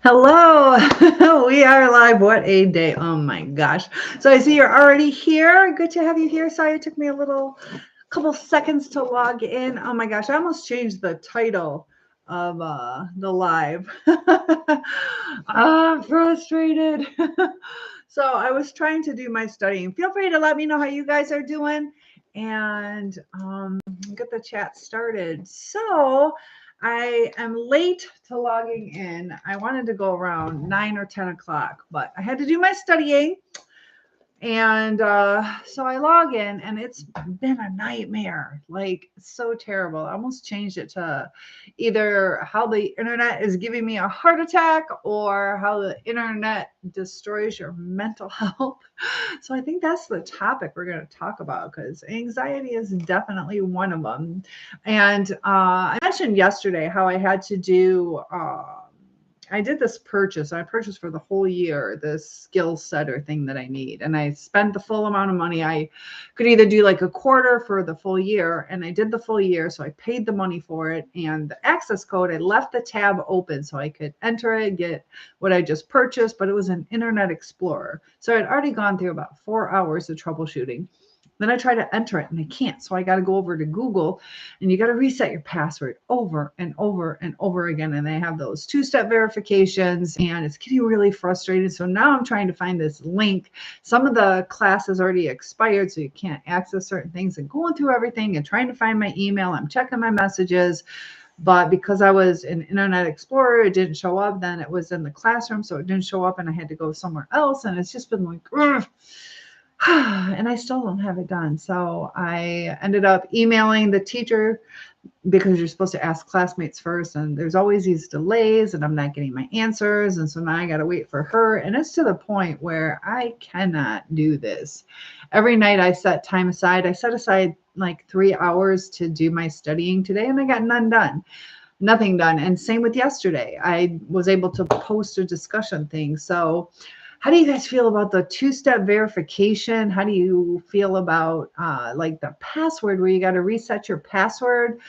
Hello, we are live. What a day. Oh my gosh. So I see you're already here. Good to have you here. Sorry it took me a couple seconds to log in. Oh my gosh, I almost changed the title of the live. I'm frustrated. So I was trying to do my studying. Feel free to let me know how you guys are doing and get the chat started. So I am late to logging in. I wanted to go around 9 or 10 o'clock, but I had to do my studying. And so I log in, and it's been a nightmare, like so terrible. I almost changed it to either how the internet is giving me a heart attack or how the internet destroys your mental health. So I think that's the topic we're going to talk about because anxiety is definitely one of them. And I mentioned yesterday how I had to do. I did this purchase. I purchased for the whole year this skill setter thing that I need. And I spent the full amount of money. I could either do like a quarter for the full year. And I did the full year. So I paid the money for it. And the access code, I left the tab open so I could enter it, get what I just purchased. But it was an Internet Explorer. So I'd already gone through about 4 hours of troubleshooting. Then I try to enter it and I can't. So I got to go over to Google and you got to reset your password over and over and over again. And they have those two-step verifications and it's getting really frustrated. So now I'm trying to find this link. Some of the classes already expired, so you can't access certain things, and going through everything and trying to find my email. I'm checking my messages. But because I was in Internet Explorer, it didn't show up. Then it was in the classroom, so it didn't show up and I had to go somewhere else. And it's just been like, ugh. And I still don't have it done. So I ended up emailing the teacher because you're supposed to ask classmates first. And there's always these delays and I'm not getting my answers. And so now I got to wait for her. And it's to the point where I cannot do this. Every night I set time aside. I set aside like 3 hours to do my studying today and I got nothing done. And same with yesterday. I was able to post a discussion thing. So how do you guys feel about the two-step verification? How do you feel about like the password where you got to reset your password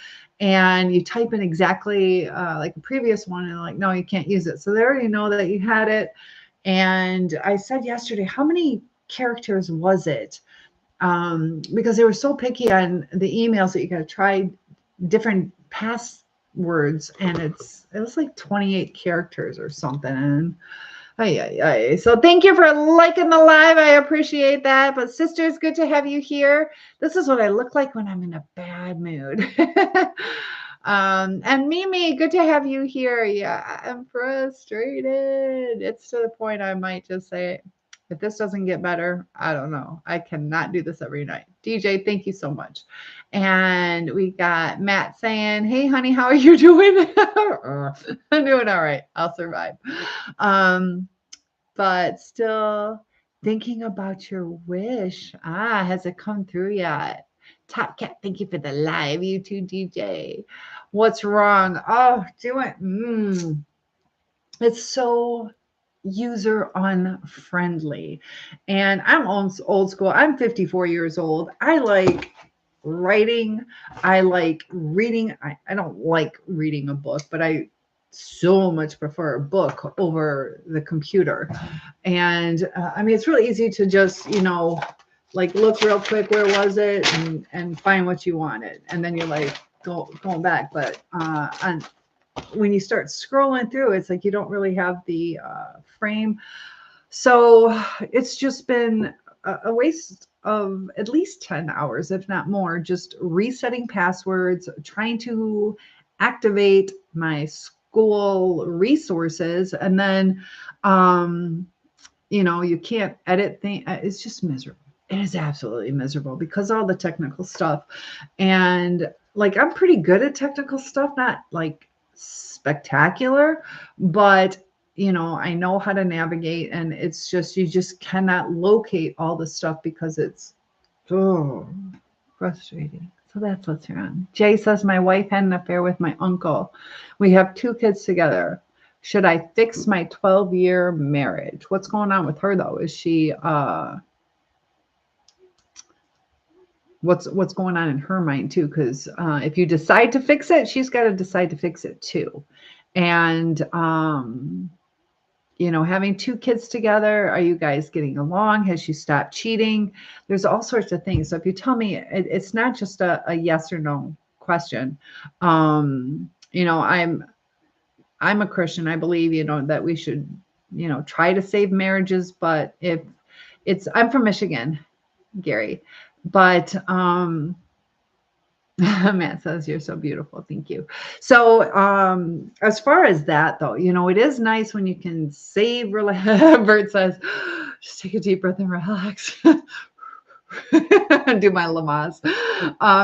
and you type in exactly like the previous one and like, no, you can't use it. So they already know that you had it. And I said yesterday, how many characters was it? Because they were so picky on the emails that you got to try different passwords and it was like 28 characters or something. And so thank you for liking the live. I appreciate that. But sisters, good to have you here. This is what I look like when I'm in a bad mood. And Mimi, good to have you here. Yeah, I'm frustrated. It's to the point I might just say, if this doesn't get better, I don't know. I cannot do this every night. DJ, thank you so much. And we got Matt saying, hey, honey, how are you doing? I'm doing all right. I'll survive. But still thinking about your wish. Has it come through yet? Top Cat, thank you for the live. You too, DJ. What's wrong? Oh, it's so user unfriendly. And I'm old school. I'm 54 years old. I like writing. I like reading. I don't like reading a book, but I so much prefer a book over the computer. And I mean, it's really easy to just, like look real quick, where was it, and find what you wanted. And then you're like going back. But when you start scrolling through, it's like you don't really have the frame. So it's just been a waste of at least 10 hours, if not more, just resetting passwords, trying to activate my school resources. And then, you can't edit things. It's just miserable. It is absolutely miserable because all the technical stuff. And like, I'm pretty good at technical stuff, not like spectacular, but I know how to navigate, and it's just, you just cannot locate all the stuff because it's so frustrating. So that's what's wrong. Jay says, my wife had an affair with my uncle. We have 2 kids together. Should I fix my 12-year marriage? What's going on with her though? Is she what's going on in her mind too? Because if you decide to fix it, she's got to decide to fix it too. And having 2 kids together. Are you guys getting along? Has she stopped cheating? There's all sorts of things. So if you tell me, it's not just a yes or no question. I'm a Christian. I believe, that we should, try to save marriages. But if I'm from Michigan, Gary, but Matt says you're so beautiful. Thank you. So as far as that though, it is nice when you can save. Bert says, just take a deep breath and relax. Do my Lamaze.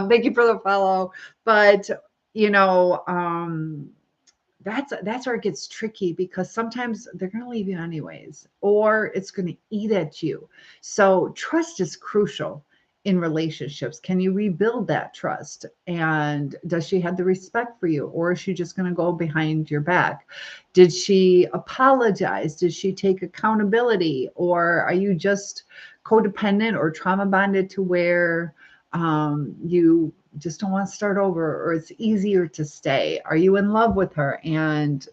Thank you for the follow. But that's where it gets tricky, because sometimes they're going to leave you anyways, or it's going to eat at you. So trust is crucial in relationships. Can you rebuild that trust? And does she have the respect for you, or is she just going to go behind your back? Did she apologize? Did she take accountability? Or are you just codependent or trauma bonded to where you just don't want to start over, or it's easier to stay? Are you in love with her? And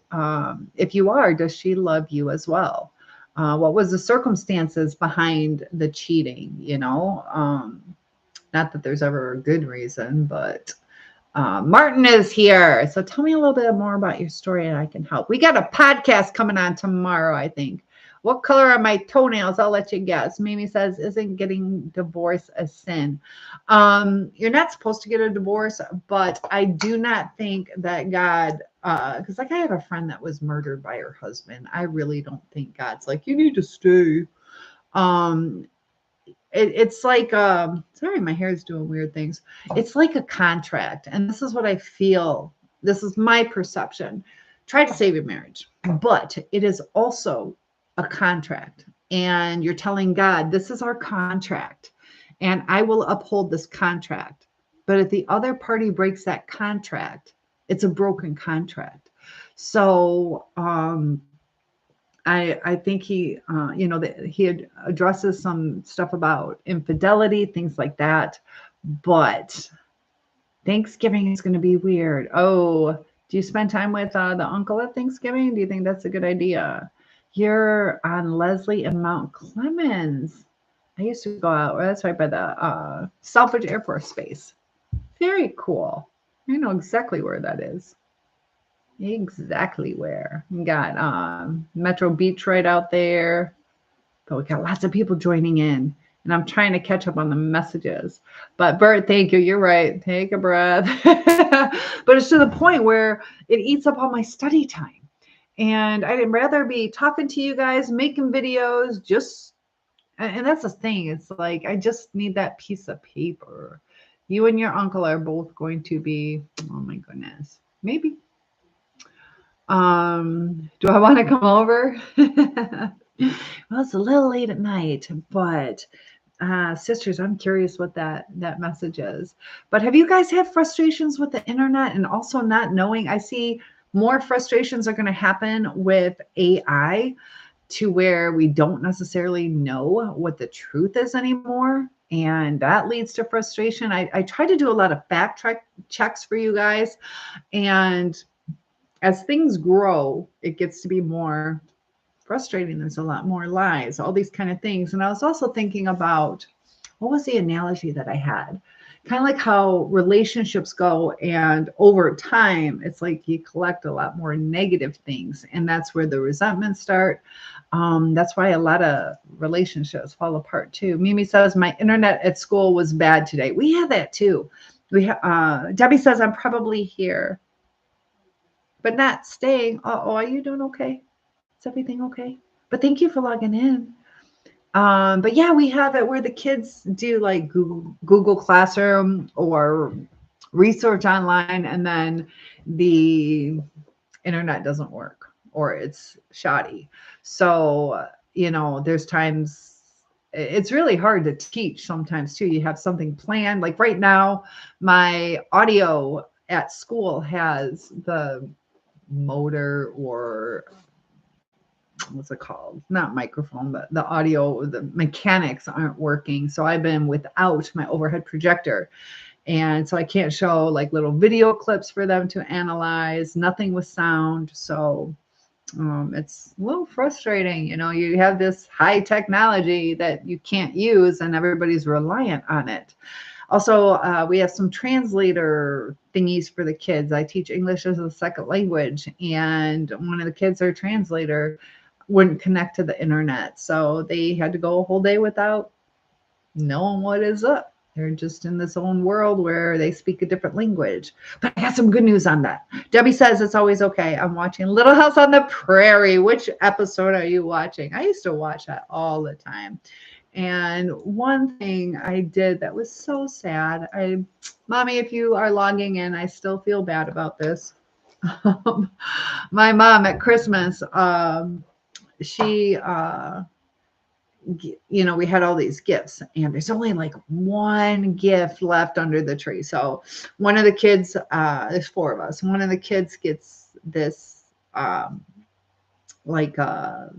if you are, does she love you as well? What was the circumstances behind the cheating? Not that there's ever a good reason, but Martin is here. So tell me a little bit more about your story and I can help. We got a podcast coming on tomorrow, I think. What color are my toenails? I'll let you guess. Mimi says, isn't getting divorced a sin? You're not supposed to get a divorce, but I do not think that God, because I have a friend that was murdered by her husband. I really don't think God's like, you need to stay. It's like, sorry, my hair is doing weird things. It's like a contract. And this is what I feel. This is my perception. Try to save your marriage, but it is also a contract, and you're telling God, this is our contract and I will uphold this contract. But if the other party breaks that contract, it's a broken contract. So I think he addresses some stuff about infidelity, things like that. But Thanksgiving is going to be weird. Oh, do you spend time with the uncle at Thanksgiving? Do you think that's a good idea? You're on Leslie and Mount Clemens. I used to go out. That's right by the Selfridge Air Force Base. Very cool. I know exactly where that is. Exactly where. We got Metro Beach right out there. But we got lots of people joining in. And I'm trying to catch up on the messages. But Bert, thank you. You're right. Take a breath. But it's to the point where it eats up all my study time. And I'd rather be talking to you guys, making videos, and that's the thing. It's like, I just need that piece of paper. You and your uncle are both going to be, oh my goodness, maybe. Do I want to come over? Well, it's a little late at night, but sisters, I'm curious what that message is. But have you guys had frustrations with the internet and also not knowing? I see more frustrations are going to happen with AI, to where we don't necessarily know what the truth is anymore. And that leads to frustration. I try to do a lot of fact checks for you guys. And as things grow, it gets to be more frustrating. There's a lot more lies, all these kind of things. And I was also thinking about, what was the analogy that I had? Kind of like how relationships go, and over time, it's like you collect a lot more negative things, and that's where the resentments start. That's why a lot of relationships fall apart too. Mimi says, my internet at school was bad today. We have that too. Debbie says, I'm probably here, but not staying. Are you doing okay? Is everything okay? But thank you for logging in. But yeah, we have it where the kids do like Google Classroom or research online, and then the internet doesn't work or it's shoddy. So, there's times it's really hard to teach sometimes too. You have something planned. Like right now, my audio at school has the motor, or what's it called? Not microphone, but the audio, the mechanics aren't working. So I've been without my overhead projector. And so I can't show like little video clips for them to analyze, nothing with sound. So It's a little frustrating. You have this high technology that you can't use, and everybody's reliant on it. Also, we have some translator thingies for the kids. I teach English as a second language, and one of the kids, our translator, wouldn't connect to the internet. So they had to go a whole day without knowing what is up. They're just in this own world where they speak a different language. But I got some good news on that. Debbie says it's always okay. I'm watching Little House on the Prairie. Which episode are you watching? I used to watch that all the time. And one thing I did that was so sad. Mommy, if you are logging in, I still feel bad about this. My mom at Christmas, she we had all these gifts, and there's only like one gift left under the tree. So one of the kids, there's four of us, one of the kids gets this like a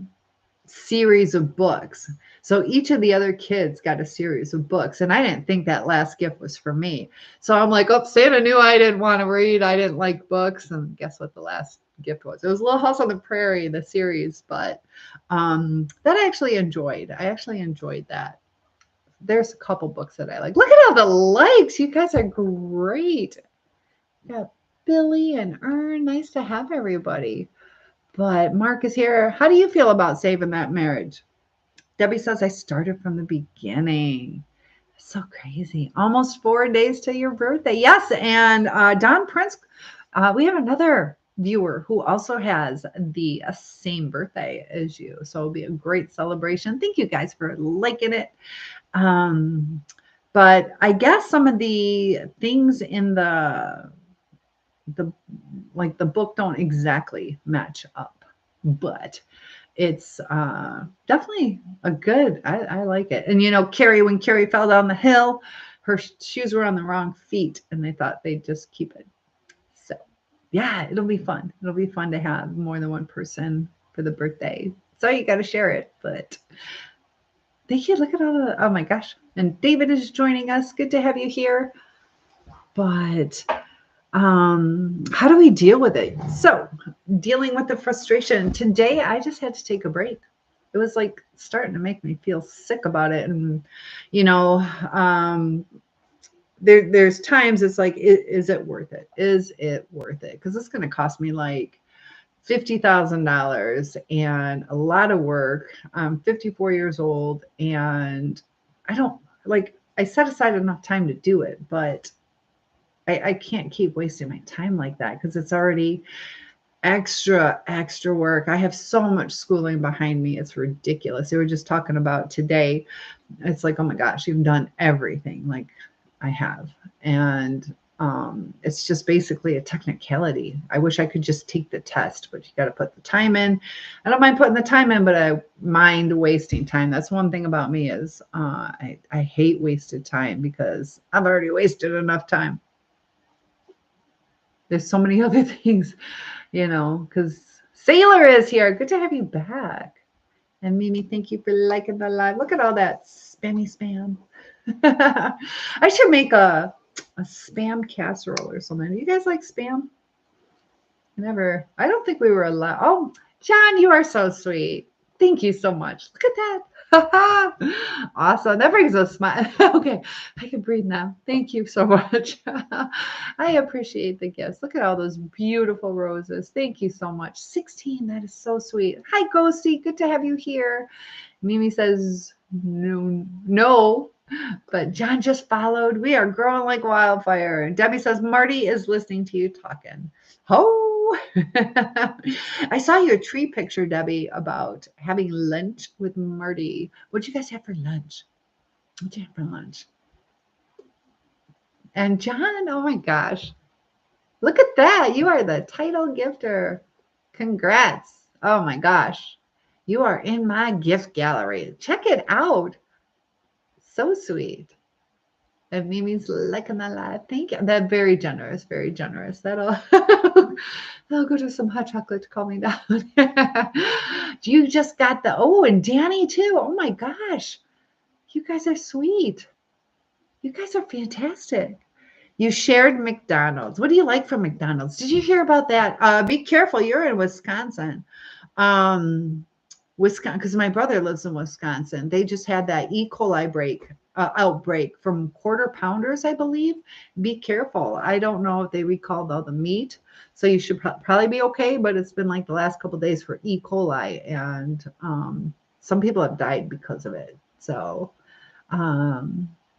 series of books. So each of the other kids got a series of books, and I didn't think that last gift was for me. So I'm like, oh, Santa knew I didn't want to read. I didn't like books. And guess what the last gift was? It was Little House on the Prairie, the series. But that I actually enjoyed. I actually enjoyed that. There's a couple books that I like. Look at all the likes. You guys are great. Got Billy and Ern. Nice to have everybody. But Mark is here. How do you feel about saving that marriage? Debbie says, I started from the beginning. That's so crazy. Almost 4 days to your birthday. Yes. And Don Prince, we have another viewer who also has the same birthday as you. So it'll be a great celebration. Thank you guys for liking it. But I guess some of the things in the book don't exactly match up, but it's definitely a good, I like it. And when Carrie fell down the hill, her shoes were on the wrong feet, and they thought they'd just keep it. So yeah, it'll be fun. It'll be fun to have more than one person for the birthday. So you got to share it. But thank you. Look at all the, oh my gosh. And David is joining us. Good to have you here. But how do we deal with it? So dealing with the frustration today, I just had to take a break. It was like starting to make me feel sick about it. And, there's times it's like, is it worth it? Is it worth it? Because it's going to cost me like $50,000 and a lot of work. I'm 54 years old, and I set aside enough time to do it, but I can't keep wasting my time like that, because it's already extra work. I have so much schooling behind me. It's ridiculous. They were just talking about today. It's like, oh my gosh, you've done everything. Like I have. And it's just basically a technicality. I wish I could just take the test, but you got to put the time in. I don't mind putting the time in, but I mind wasting time. That's one thing about me is I hate wasted time, because I've already wasted enough time. There's so many other things, because Sailor is here. Good to have you back. And Mimi, thank you for liking the live. Look at all that spammy spam. I should make a spam casserole or something. Do you guys like spam? I don't think we were allowed. Oh, John, you are so sweet. Thank you so much. Look at that. Awesome. That brings a smile. Okay, I can breathe now. Thank you so much. I appreciate the gifts. Look at all those beautiful roses. Thank you so much. 16. That is so sweet. Hi, Ghosty. Good to have you here. Mimi says no, but John just followed. We are growing like wildfire. And Debbie says Marty is listening to you talking. Oh, I saw your tree picture, Debbie, about having lunch with Marty. What'd you guys have for lunch? What'd you have for lunch? And John, oh my gosh. Look at that. You are the title gifter. Congrats. Oh my gosh. You are in my gift gallery. Check it out. So sweet. And Mimi's liking the live. Thank you. That's very generous, very generous. That'll go to some hot chocolate to calm me down. You just got and Danny too. Oh my gosh. You guys are sweet. You guys are fantastic. You shared McDonald's. What do you like from McDonald's? Did you hear about that? Be careful. You're in Wisconsin. Wisconsin, because my brother lives in Wisconsin. They just had that E. coli outbreak from quarter pounders, I believe. Be careful. I don't know if they recalled all the meat, so you should probably be okay. But it's been like the last couple of days for E. coli, and some people have died because of it. So,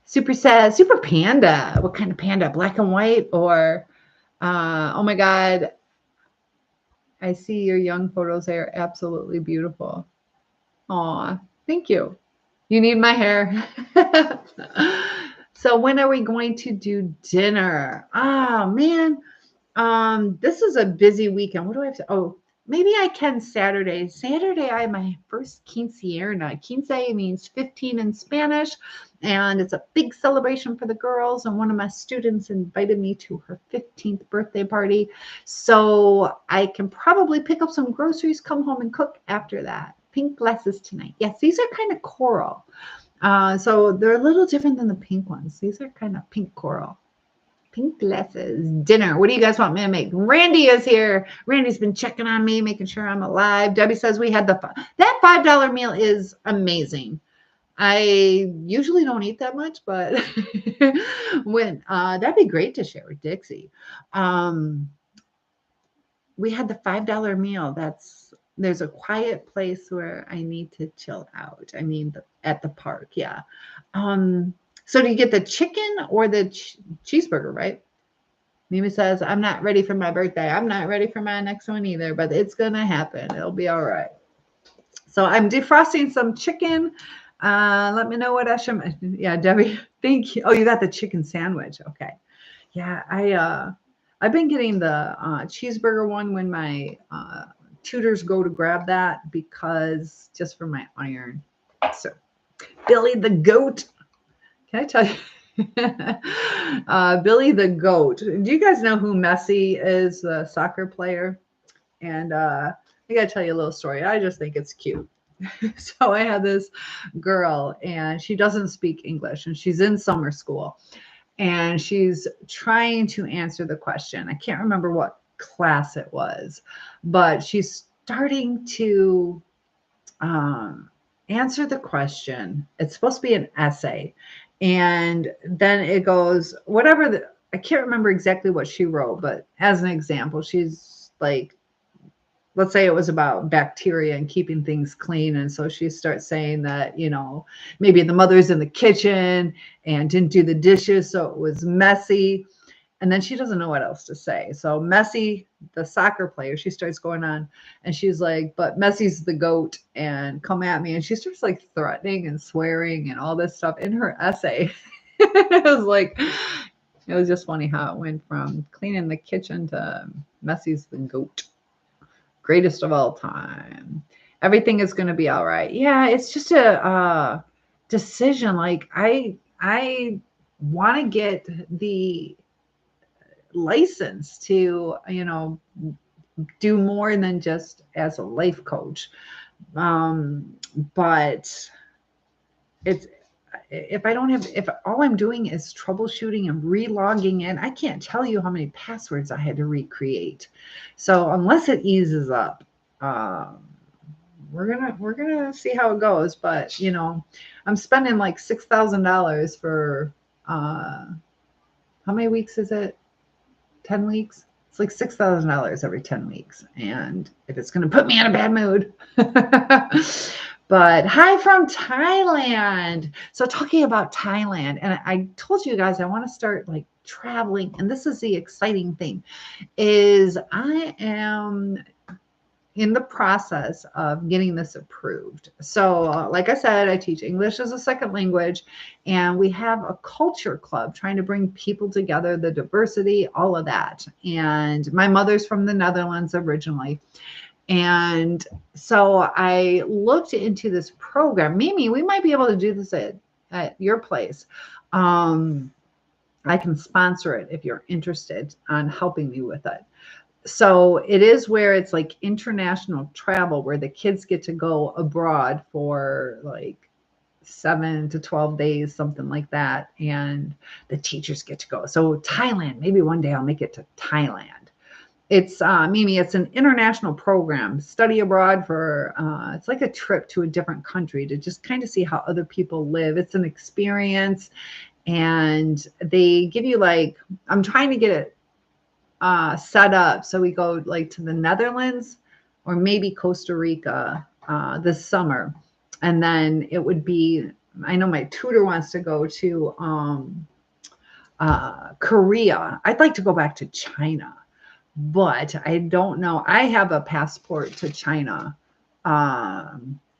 Super says, Super Panda. What kind of panda? Black and white or? Oh my God. I see your young photos. They are absolutely beautiful. Aw, thank you. You need my hair. So when are we going to do dinner? Oh man. This is a busy weekend. What do I have to? Oh, maybe I can Saturday. Saturday, I have my first quinceañera. Quince means 15 in Spanish, and it's a big celebration for the girls. And one of my students invited me to her 15th birthday party. So I can probably pick up some groceries, come home and cook after that. Pink glasses tonight. Yes, these are kind of coral. So they're a little different than the pink ones. These are kind of pink coral. Pink glasses. Dinner. What do you guys want me to make? Randy is here. Randy's been checking on me, making sure I'm alive. Debbie says we had that $5 meal is amazing. I usually don't eat that much, but when that'd be great to share with Dixie. We had the $5 meal. There's a quiet place where I need to chill out. I mean, at the park. Yeah. So do you get the chicken or the cheeseburger, right? Mimi says, I'm not ready for my birthday. I'm not ready for my next one either, but it's going to happen. It'll be all right. So I'm defrosting some chicken. Let me know what I should. Yeah, Debbie, thank you. Oh, you got the chicken sandwich. Okay. Yeah, I've been getting the cheeseburger one when my tutors go to grab that because just for my iron. So Billy the goat. Can I tell you? Billy the goat. Do you guys know who Messi is, the soccer player? And I got to tell you a little story. I just think it's cute. So I had this girl and she doesn't speak English and she's in summer school and she's trying to answer the question. I can't remember what class it was, but she's starting to answer the question. It's supposed to be an essay. And then it goes, I can't remember exactly what she wrote, but as an example, she's like, let's say it was about bacteria and keeping things clean. And so she starts saying that, maybe the mother's in the kitchen and didn't do the dishes, so it was messy. And then she doesn't know what else to say. So Messi, the soccer player, she starts going on and she's like, but Messi's the GOAT and come at me. And she starts like threatening and swearing and all this stuff in her essay. It was just funny how it went from cleaning the kitchen to Messi's the GOAT. Greatest of all time. Everything is going to be all right. Yeah, it's just a decision. Like I want to get the license to do more than just as a life coach, but if all I'm doing is troubleshooting and re-logging in, I can't tell you how many passwords I had to recreate. So unless it eases up, we're gonna see how it goes. But I'm spending like $6,000 for how many weeks is it? 10 weeks. It's like $6,000 every 10 weeks. And if it's going to put me in a bad mood. But hi from Thailand. So talking about Thailand, and I told you guys I want to start like traveling. And this is the exciting thing is I am in the process of getting this approved. So like I said, I teach English as a second language, and we have a culture club trying to bring people together, the diversity, all of that. And my mother's from the Netherlands originally. And so I looked into this program. Mimi, we might be able to do this at your place. I can sponsor it if you're interested on helping me with it. So it is where it's like international travel where the kids get to go abroad for like 7 to 12 days, something like that. And the teachers get to go. So Thailand, maybe one day I'll make it to Thailand. It's Mimi, it's an international program, study abroad for it's like a trip to a different country to just kind of see how other people live. It's an experience, and they give you like, I'm trying to get it set up so we go like to the Netherlands or maybe Costa Rica this summer. And then it would be, I know my tutor wants to go to Korea. I'd like to go back to China, but I don't know. I have a passport to China.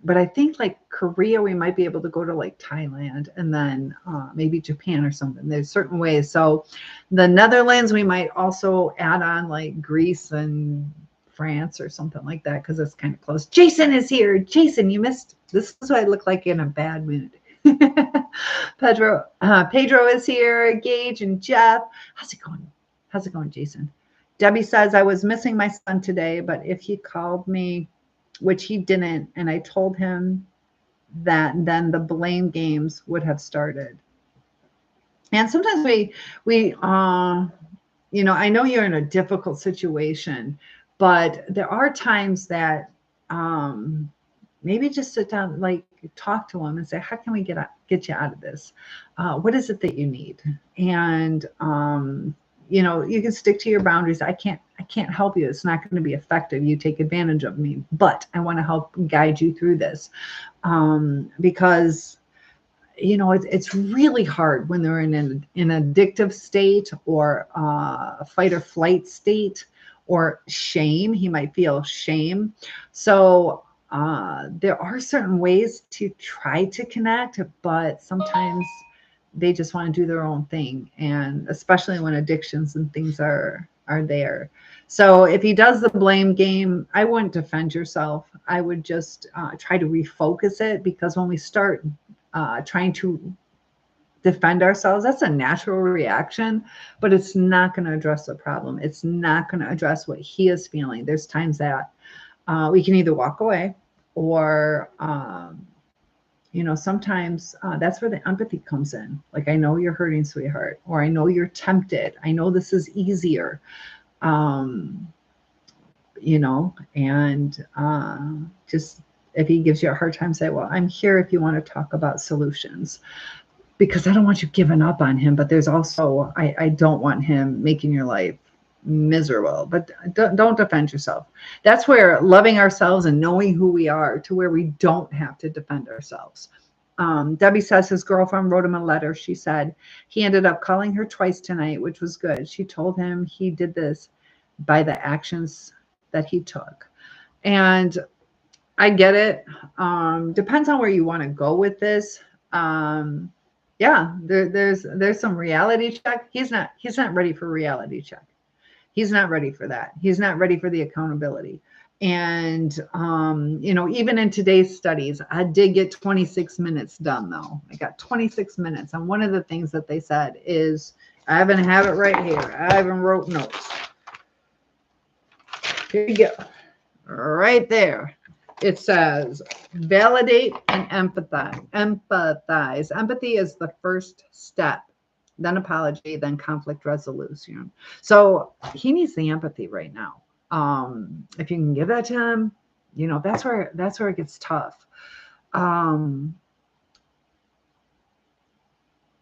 But I think like Korea, we might be able to go to like Thailand and then maybe Japan or something. There's certain ways. So the Netherlands, we might also add on like Greece and France or something like that because it's kind of close. Jason is here. Jason, you missed. This is what I look like in a bad mood. Pedro is here. Gage and Jeff. How's it going? How's it going, Jason? Debbie says, I was missing my son today, but if he called me, which he didn't, and I told him that, then the blame games would have started. And sometimes we you know, I know you're in a difficult situation, but there are times that maybe just sit down, like talk to him and say, how can we get you out of this? What is it that you need? And you know, you can stick to your boundaries. I can't help you. It's not going to be effective. You take advantage of me, but I want to help guide you through this. Because, you know, it's really hard when they're in an addictive state or a fight or flight state or shame. He might feel shame. So there are certain ways to try to connect, but sometimes they just want to do their own thing, and especially when addictions and things are there. So if he does the blame game, I wouldn't defend yourself. I would just try to refocus it, because when we start trying to defend ourselves, that's a natural reaction, but it's not going to address the problem. It's not going to address what he is feeling. There's times that we can either walk away or you know, sometimes that's where the empathy comes in. Like, I know you're hurting, sweetheart, or I know you're tempted. I know this is easier, you know, and just if he gives you a hard time, say, well, I'm here if you want to talk about solutions, because I don't want you giving up on him. But there's also, I don't want him making your life miserable. But don't defend yourself. That's where loving ourselves and knowing who we are, to where we don't have to defend ourselves. Debbie says his girlfriend wrote him a letter. She said he ended up calling her twice tonight, which was good. She told him he did this by the actions that he took. And I get it. Depends on where you want to go with this. Yeah, there's some reality check. He's not ready for reality check. He's not ready for that. He's not ready for the accountability. And, you know, even in today's studies, I did get 26 minutes done, though. I got 26 minutes. And one of the things that they said is, I even have it right here. I even wrote notes. Here you go. Right there. It says, validate and empathize. Empathy is the first step, then apology, then conflict resolution. So he needs the empathy right now. If you can give that to him, you know, that's where it gets tough.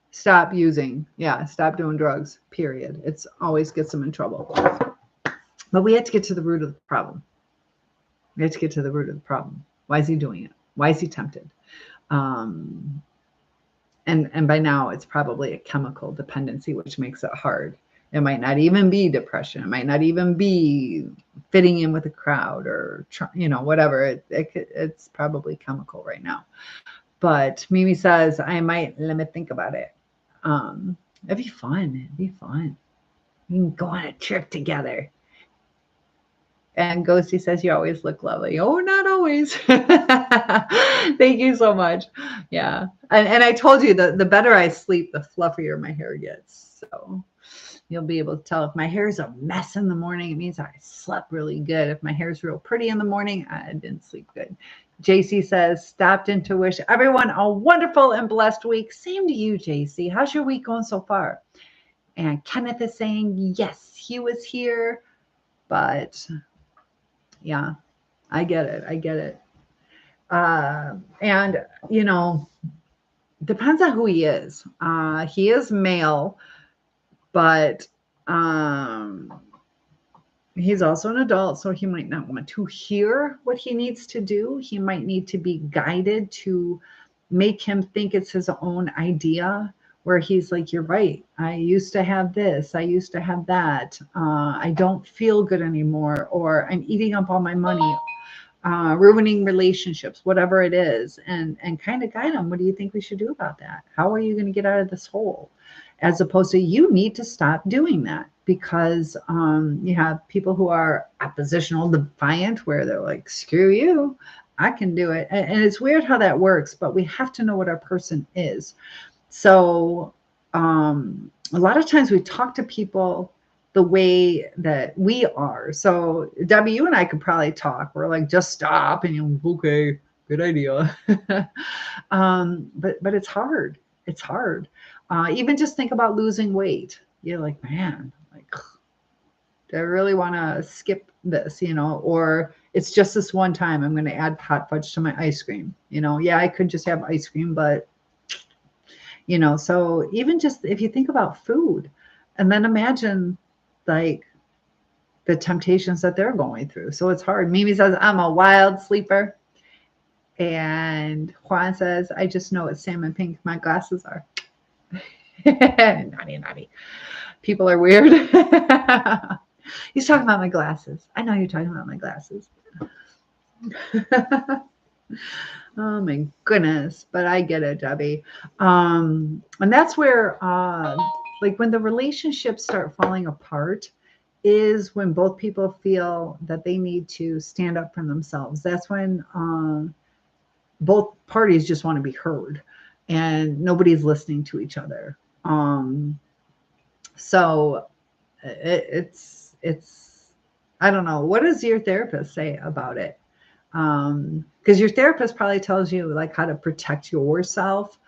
Stop using, stop doing drugs, period. It's always gets them in trouble. But we have to get to the root of the problem. We have to get to the root of the problem. Why is he doing it? Why is he tempted? And by now it's probably a chemical dependency, which makes it hard. It might not even be depression. It might not even be fitting in with a crowd or, you know, whatever. It's probably chemical right now. But Mimi says, I might let me think about it. It'd be fun. It'd be fun. We can go on a trip together. And Ghosty says, you always look lovely. Oh, not always. Thank you so much. Yeah. And I told you the better I sleep, the fluffier my hair gets. So you'll be able to tell if my hair is a mess in the morning, it means I slept really good. If my hair is real pretty in the morning, I didn't sleep good. JC says, stopped in to wish everyone a wonderful and blessed week. Same to you, JC. How's your week going so far? And Kenneth is saying, yes, he was here But yeah, I get it. I get it. And, you know, depends on who he is. He is male, but he's also an adult, so he might not want to hear what he needs to do. He might need to be guided to make him think it's his own idea, where he's like, you're right. I used to have this. I used to have that. I don't feel good anymore, or I'm eating up all my money, ruining relationships, whatever it is, and kind of guide them. What do you think we should do about that? How are you going to get out of this hole? As opposed to, you need to stop doing that, because you have people who are oppositional, defiant, where they're like, screw you, I can do it. And it's weird how that works, but we have to know what our person is. So a lot of times we talk to people the way that we are. So Debbie, you and I could probably talk. We're like, just stop, and you're okay, good idea. But it's hard. It's hard. Even just think about losing weight. You're like, man, like, do I really want to skip this, you know? Or it's just this one time I'm going to add hot fudge to my ice cream. You know, yeah, I could just have ice cream, but you know, so even just if you think about food, and then imagine like the temptations that they're going through. So it's hard. Mimi says, I'm a wild sleeper. And Juan says, I just know it's salmon pink my glasses are. Naughty, naughty. People are weird. He's talking about my glasses. I know you're talking about my glasses. Oh my goodness. But I get it, Debbie. And that's where, like when the relationships start falling apart, is when both people feel that they need to stand up for themselves. That's when both parties just want to be heard and nobody's listening to each other. So it's I don't know. What does your therapist say about it? Because your therapist probably tells you like how to protect yourself.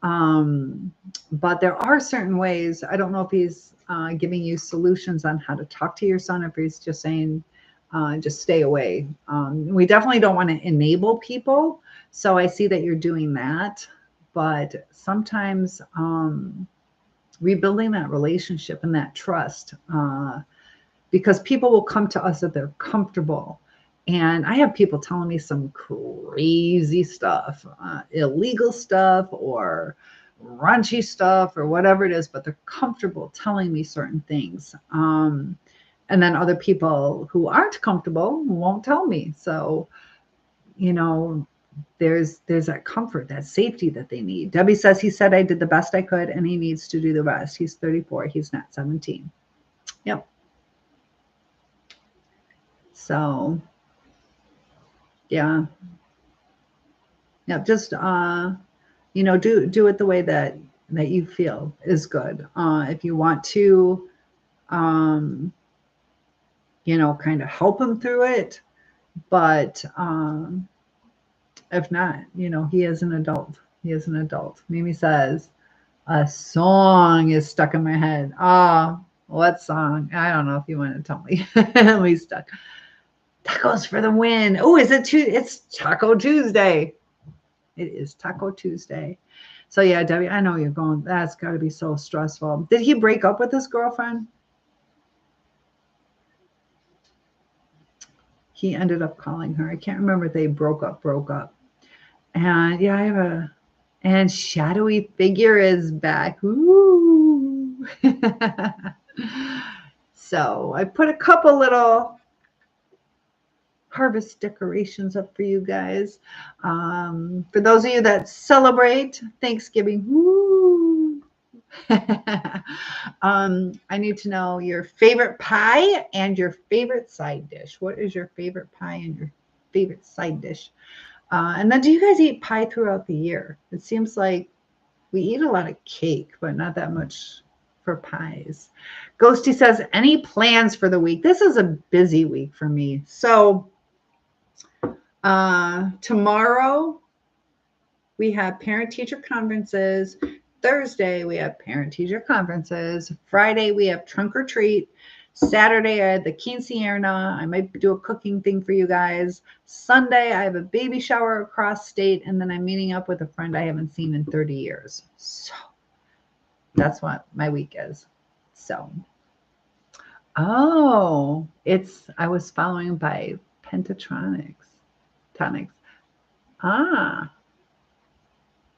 But there are certain ways. I don't know if he's giving you solutions on how to talk to your son, if he's just saying, just stay away. We definitely don't want to enable people. So I see that you're doing that. But sometimes rebuilding that relationship and that trust, because people will come to us if they're comfortable. And I have people telling me some crazy stuff, illegal stuff or raunchy stuff or whatever it is, but they're comfortable telling me certain things. And then other people who aren't comfortable won't tell me. So, you know, there's that comfort, that safety that they need. Debbie says, he said I did the best I could and he needs to do the rest. He's 34. He's not 17. Yep. So, yeah. Yeah, just you know, do it the way that you feel is good. If you want to you know, kind of help him through it, but if not, you know, he is an adult. He is an adult. Mimi says, a song is stuck in my head. Ah, what song? I don't know if you want to tell me. We stuck. Tacos for the win. Oh, is it it's Taco Tuesday. It is Taco Tuesday. So yeah, Debbie, I know you're going, that's got to be so stressful. Did he break up with his girlfriend? He ended up calling her. I can't remember if they broke up. And yeah, I have and Shadowy Figure is back. Ooh. So I put a couple little harvest decorations up for you guys. For those of you that celebrate Thanksgiving, woo. I need to know your favorite pie and your favorite side dish. What is your favorite pie and your favorite side dish? And then do you guys eat pie throughout the year? It seems like we eat a lot of cake, but not that much for pies. Ghosty says, any plans for the week? This is a busy week for me. So tomorrow we have parent-teacher conferences. Thursday we have parent-teacher conferences. Friday we have trunk or treat. Saturday, I had the quinceañera. I might do a cooking thing for you guys. Sunday, I have a baby shower across state, and then I'm meeting up with a friend I haven't seen in 30 years. So that's what my week is. So, oh, I was following by Pentatronics. Tonics. Ah,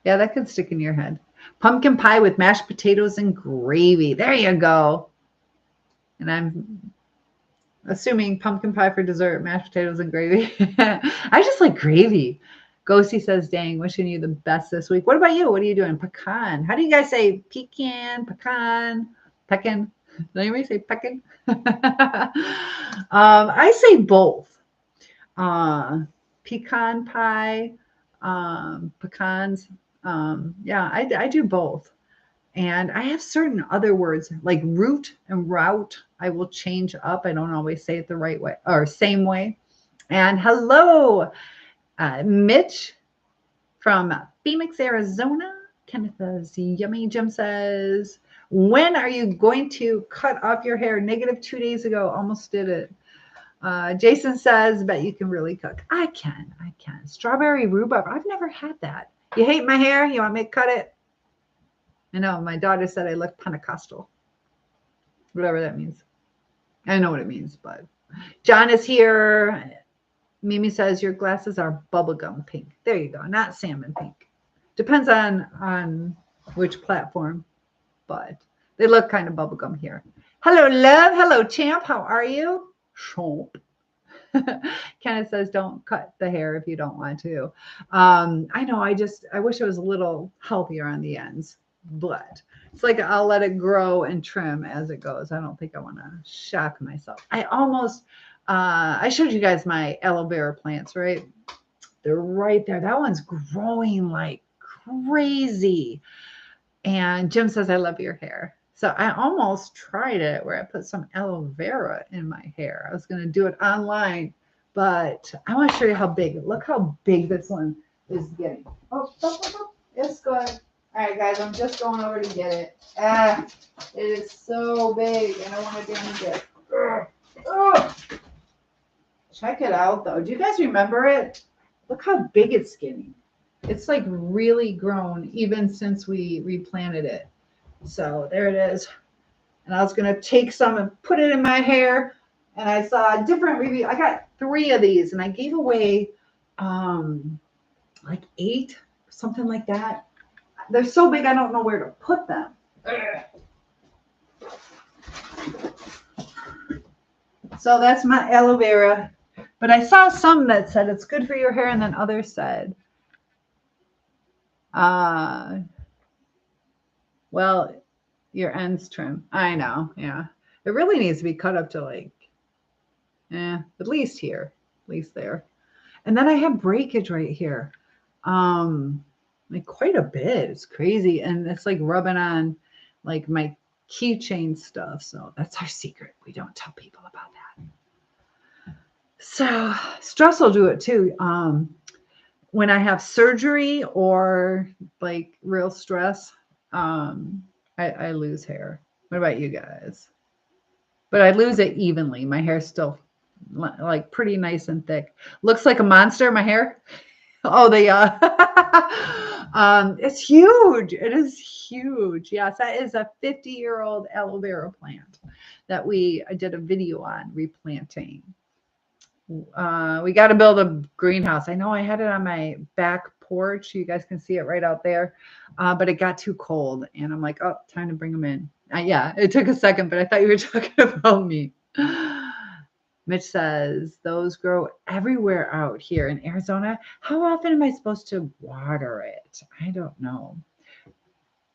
yeah, that could stick in your head. Pumpkin pie with mashed potatoes and gravy. There you go. And I'm assuming pumpkin pie for dessert, mashed potatoes and gravy. I just like gravy. Ghosty says, dang, wishing you the best this week. What about you? What are you doing? Pecan. How do you guys say pecan, pecan, pecan? Does anybody say pecan? I say both. Pecan pie, pecans. Yeah, I do both. And I have certain other words like root and route. I will change up. I don't always say it the right way or same way. And hello, Mitch from Phoenix, Arizona. Kenneth says, yummy. Jim says, when are you going to cut off your hair? -2 days ago. Almost did it. Jason says, bet you can really cook. I can. Strawberry rhubarb. I've never had that. You hate my hair? You want me to cut it? I know. My daughter said I look Pentecostal. Whatever that means. I know what it means, but John is here. Mimi says your glasses are bubblegum pink. There you go. Not salmon pink. Depends on which platform, but they look kind of bubblegum here. Hello, love. Hello, champ. How are you? Champ. Kenneth says, don't cut the hair if you don't want to. I know. I wish it was a little healthier on the ends, but it's like I'll let it grow and trim as it goes. I don't think I want to shock myself. I showed you guys my aloe vera plants, right? They're right there. That one's growing like crazy. And Jim says, I love your hair. So I almost tried it where I put some aloe vera in my hair. I was going to do it online, but I want to show you how big. Look how big this one is getting. Oh, it's good. All right, guys, I'm just going over to get it. It is so big, and I want to damage it. Check it out, though. Do you guys remember it? Look how big it's getting. It's like really grown even since we replanted it. So there it is. And I was going to take some and put it in my hair. And I saw a different review. I got 3 of these and I gave away like 8, something like that. They're so big, I don't know where to put them. So that's my aloe vera. But I saw some that said it's good for your hair, and then others said, well, your ends trim. I know, yeah. It really needs to be cut up to like, at least here, at least there. And then I have breakage right here. Like quite a bit. It's crazy. And it's like rubbing on like my keychain stuff. So that's our secret. We don't tell people about that. So stress will do it too. When I have surgery or like real stress, I lose hair. What about you guys? But I lose it evenly. My hair's still like pretty nice and thick. Looks like a monster, my hair. Oh, it's huge. It is huge. Yes, that is a 50-year-old aloe vera plant that I did a video on replanting. We got to build a greenhouse. I know I had it on my back porch. You guys can see it right out there. But it got too cold. And I'm like, oh, time to bring them in. Yeah, it took a second, but I thought you were talking about me. Mitch says, those grow everywhere out here in Arizona. How often am I supposed to water it? I don't know.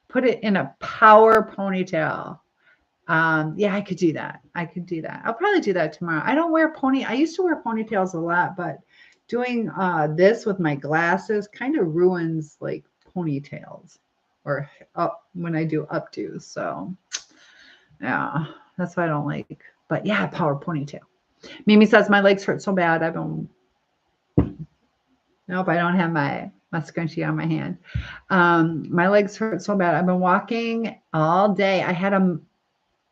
Put it in a power ponytail. Yeah, I could do that. I'll probably do that tomorrow. I don't wear I used to wear ponytails a lot, but doing this with my glasses kind of ruins like ponytails or when I do updos. So yeah, that's why I don't like. But yeah, power ponytail. Mimi says my legs hurt so bad. Nope, I don't have my scrunchie on my hand. My legs hurt so bad. I've been walking all day. I had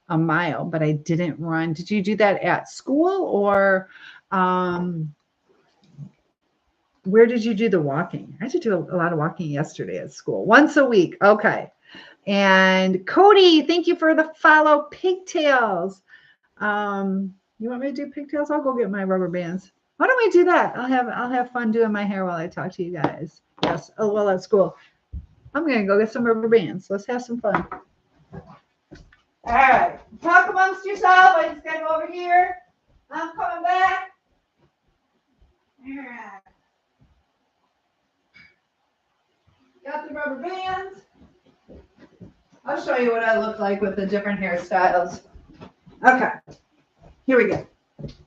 a mile, but I didn't run. Did you do that at school or where did you do the walking? I had to do a lot of walking yesterday at school. Once a week. Okay. And Cody, thank you for the follow. Pigtails. You want me to do pigtails? I'll go get my rubber bands. Why don't we do that? I'll have fun doing my hair while I talk to you guys. Yes. Oh, well, at school. I'm gonna go get some rubber bands. Let's have some fun. All right. Talk amongst yourself. I just gotta go over here. I'm coming back. All right. Got the rubber bands. I'll show you what I look like with the different hairstyles. Okay, here we go.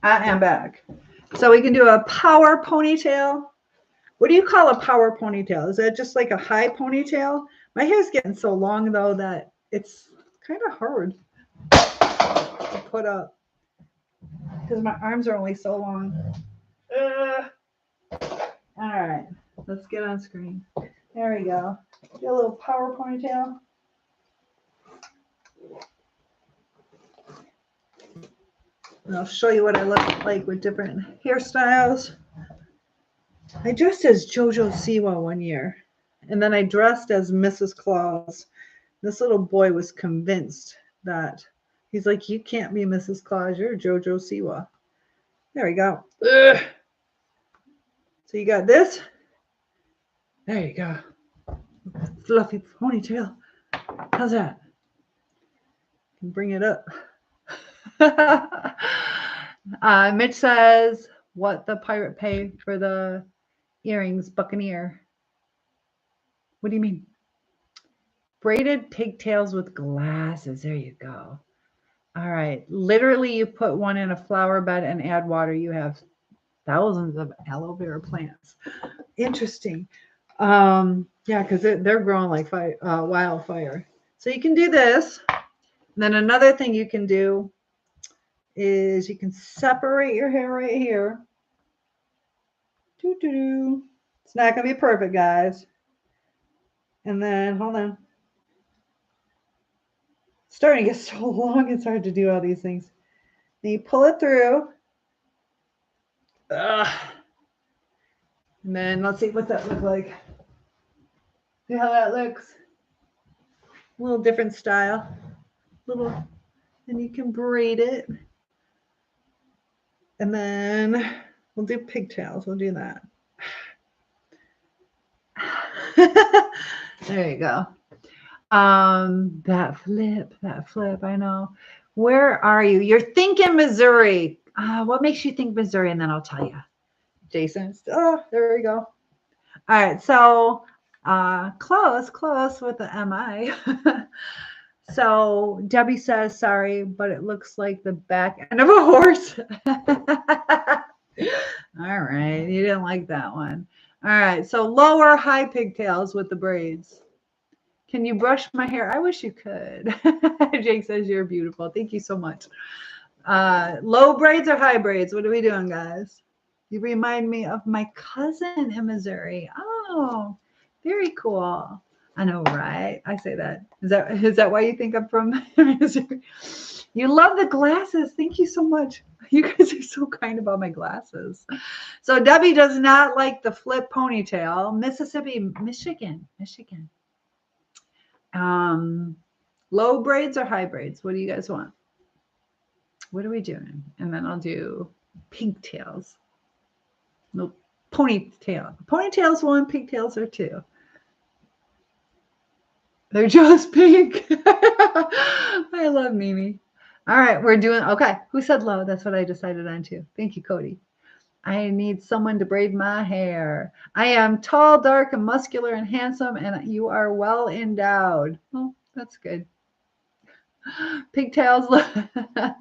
I am back. So we can do a power ponytail. What do you call a power ponytail? Is that just like a high ponytail? My hair's getting so long though that it's kind of hard to put up because my arms are only so long. All right, let's get on screen. There we go. Do a little power ponytail. And I'll show you what I look like with different hairstyles. I dressed as JoJo Siwa one year, and then I dressed as Mrs. Claus. This little boy was convinced that he's like, you can't be Mrs. Claus, you're JoJo Siwa. There we go. Ugh. So you got this. There you go. Fluffy ponytail. How's that? Can bring it up. Mitch says, what the pirate pay for the earrings, Buccaneer? What do you mean? Braided pigtails with glasses. There you go. All right. Literally, you put one in a flower bed and add water. You have thousands of aloe vera plants. Interesting. Yeah, because they're growing like wildfire. So you can do this. And then another thing you can do is you can separate your hair right here. Doo-doo-doo. It's not going to be perfect, guys. And then, hold on. It's starting to get so long, it's hard to do all these things. Then you pull it through. Ugh. And then let's see what that looks like. See how that looks? A little different style. And you can braid it. And then we'll do pigtails. We'll do that. There you go. That flip, I know. Where are you? You're thinking Missouri. What makes you think Missouri? And then I'll tell you. Jason. Oh, there we go. All right. So close with the MI. So Debbie says, sorry, but it looks like the back end of a horse. All right. You didn't like that one. All right. So lower high pigtails with the braids. Can you brush my hair? I wish you could. Jake says you're beautiful. Thank you so much. Low braids or high braids? What are we doing, guys? You remind me of my cousin in Missouri. Oh, very cool. I know, right? I say that. Is that why you think I'm from Missouri? You love the glasses. Thank you so much. You guys are so kind about my glasses. So Debbie does not like the flip ponytail. Michigan. Low braids or high braids? What do you guys want? What are we doing? And then I'll do pigtails. No, ponytail. Ponytails 1, pigtails are 2. They're just pink. I love Mimi. All right, we're doing, okay. Who said low? That's what I decided on too. Thank you, Cody. I need someone to braid my hair. I am tall, dark, and muscular and handsome, and you are well endowed. Oh, that's good. Pigtails. I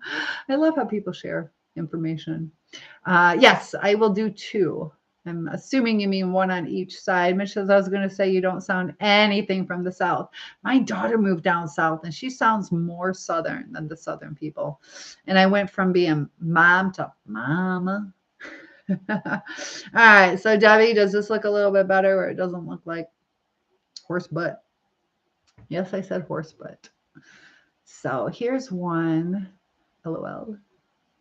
love how people share information. Yes, I will do 2. I'm assuming you mean 1 on each side. Mitch says, I was going to say you don't sound anything from the South. My daughter moved down South, and she sounds more Southern than the Southern people. And I went from being mom to mama. All right. So, Debbie, does this look a little bit better or it doesn't look like horse butt? Yes, I said horse butt. So here's one. LOL.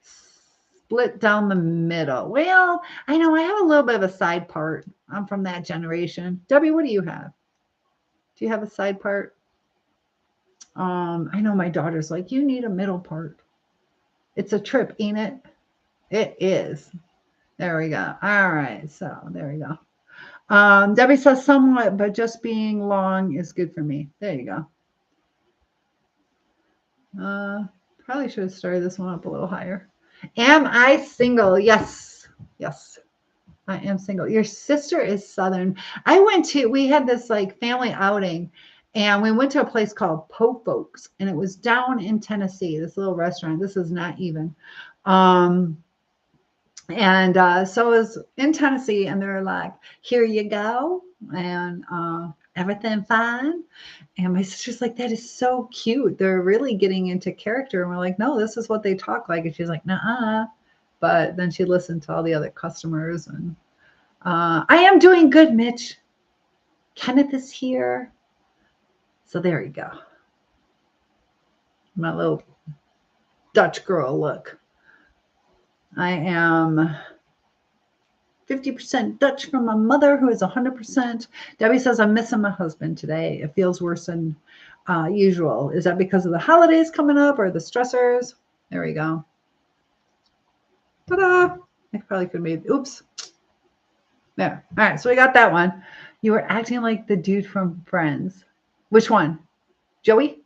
Split down the middle. Well, I know I have a little bit of a side part. I'm from that generation. Debbie, what do you have? Do you have a side part? I know my daughter's like, you need a middle part. It's a trip, ain't it? It is. There we go. All right. So there we go. Debbie says somewhat, but just being long is good for me. There you go. Probably should have started this one up a little higher. Am I single? Yes. Yes. I am single. Your sister is Southern. We had this like family outing and we went to a place called Po Folks and it was down in Tennessee, this little restaurant. This is not even. So it was in Tennessee and they're like, here you go. And everything fine. And my sister's like, that is so cute. They're really getting into character. And we're like, no, this is what they talk like. And she's like, nuh-uh. But then she listened to all the other customers. And I am doing good, Mitch. Kenneth is here. So there you go. My little Dutch girl look. I am 50% Dutch from my mother, who is 100%. Debbie says, I'm missing my husband today. It feels worse than usual. Is that because of the holidays coming up or the stressors? There we go. Ta-da! I probably could have made, oops. There. All right, so we got that one. You were acting like the dude from Friends. Which one? Joey?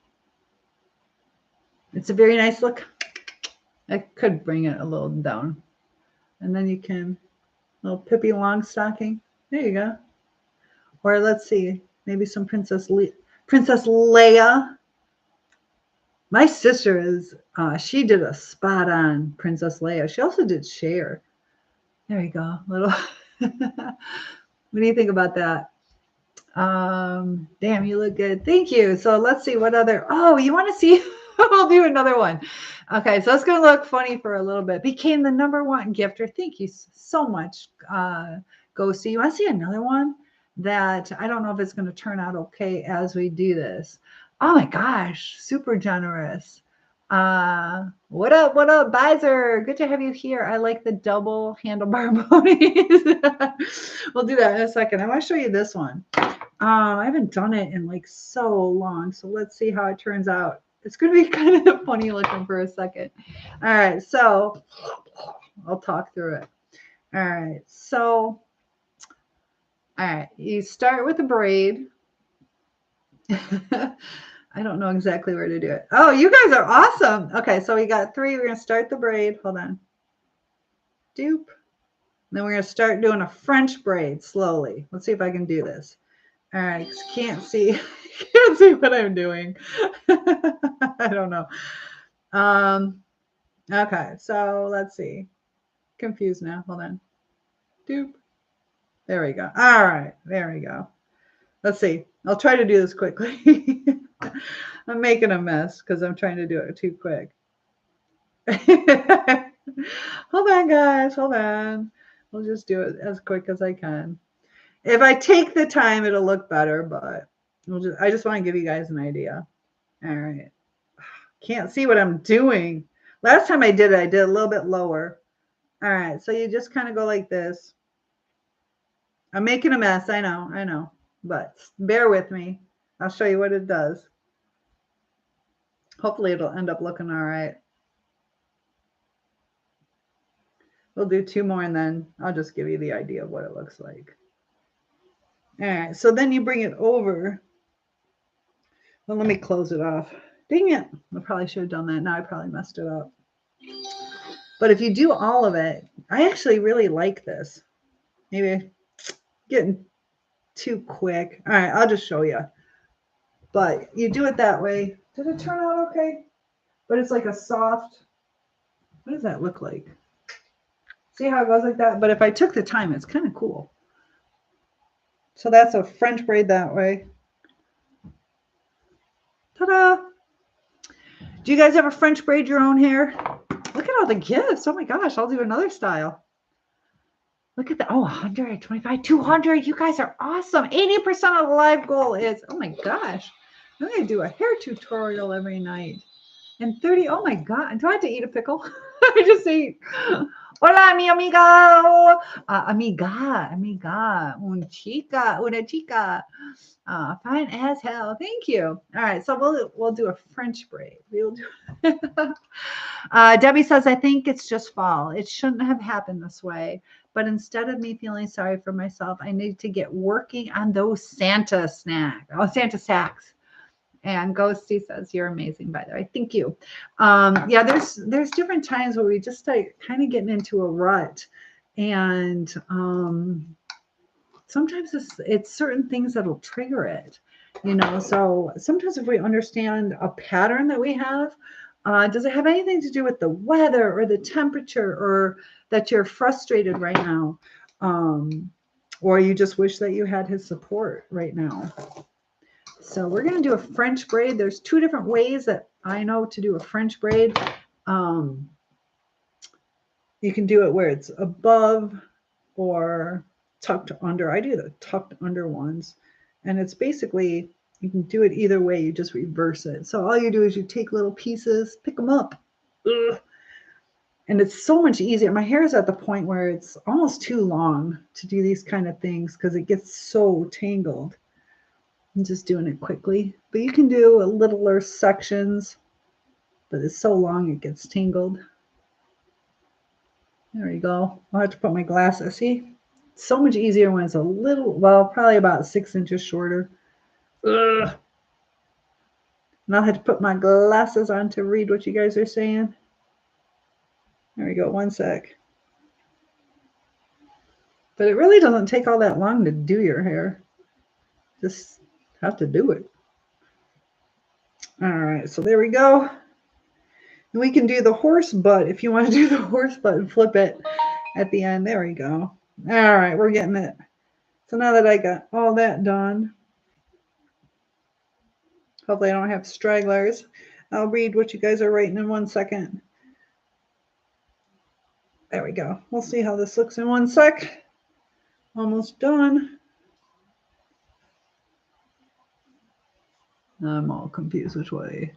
It's a very nice look. I could bring it a little down. And then you can, little Pippi Longstocking. There you go. Or let's see, maybe some Princess Leia. My sister is, she did a spot on Princess Leia. She also did Cher. There you go. Little. What do you think about that? Damn, you look good. Thank you. So let's see what other, oh, you want to see? I'll do another one. Okay, so it's going to look funny for a little bit. Became the #1 gifter. Thank you so much, Ghosty. You want to see another one that I don't know if it's going to turn out okay as we do this. Oh my gosh, super generous. What up, Bizer? Good to have you here. I like the double handlebar ponies. We'll do that in a second. I want to show you this one. I haven't done it in like so long, so let's see how it turns out. It's going to be kind of funny looking for a second. All right, so I'll talk through it. All right, so, all right, you start with a braid. I don't know exactly where to do it. Oh, you guys are awesome. Okay, so we got 3. We're going to start the braid. Hold on. Doop. Then we're going to start doing a French braid slowly. Let's see if I can do this. All right, can't see. Can't see what I'm doing. I don't know. Okay, so let's see. Confused now. Hold on. Doop. There we go. All right, there we go. Let's see. I'll try to do this quickly. I'm making a mess because I'm trying to do it too quick. Hold on, guys. Hold on. We'll just do it as quick as I can. If I take the time, it'll look better, but I just want to give you guys an idea. All right. Can't see what I'm doing. Last time I did it a little bit lower. All right. So you just kind of go like this. I'm making a mess. I know. But bear with me. I'll show you what it does. Hopefully it'll end up looking all right. We'll do 2 more and then I'll just give you the idea of what it looks like. All right, so then you bring it over. Well, let me close it off. Dang it. I probably should have done that. Now I probably messed it up. But if you do all of it, I actually really like this. Maybe getting too quick. All right, I'll just show you. But you do it that way. Did it turn out okay? But it's like a soft, what does that look like? See how it goes like that? But if I took the time, it's kind of cool. So that's a French braid that way. Ta-da! Do you guys ever French braid your own hair? Look at all the gifts. Oh my gosh, I'll do another style. Look at that. Oh, 125, 200. You guys are awesome. 80% of the live goal is, oh my gosh. I'm going to do a hair tutorial every night. and 30. Oh my God. Do I have to eat a pickle? I just ate. Hola, mi amiga. Amiga. Una chica. Fine as hell. Thank you. All right. So we'll do a French braid. We'll do Debbie says, I think it's just fall. It shouldn't have happened this way. But instead of me feeling sorry for myself, I need to get working on those Santa sacks. And Ghosty says, you're amazing, by the way. Thank you. Yeah, there's different times where we just like kind of getting into a rut. And sometimes it's certain things that'll trigger it, So sometimes if we understand a pattern that we have, does it have anything to do with the weather or the temperature or that you're frustrated right now? Or you just wish that you had his support right now? So we're going to do a French braid. There's 2 different ways that I know to do a French braid. You can do it where it's above or tucked under. I do the tucked under ones. And it's basically, you can do it either way. You just reverse it. So all you do is you take little pieces, pick them up. Ugh. And it's so much easier. My hair is at the point where it's almost too long to do these kind of things because it gets so tangled. I'm just doing it quickly. But you can do littler sections, but it's so long it gets tangled. There you go. I'll have to put my glasses. See? It's so much easier when it's a little, well, probably about 6 inches shorter. Ugh. And I'll have to put my glasses on to read what you guys are saying. There we go. 1 sec. But it really doesn't take all that long to do your hair. Just have to do it. All right, so there we go. And we can do the horse butt if you want to do the horse butt and flip it at the end. There we go. All right, we're getting it. So now that I got all that done, hopefully I don't have stragglers. I'll read what you guys are writing in 1 second. There we go. We'll see how this looks in 1 sec. Almost done. I'm all confused which way.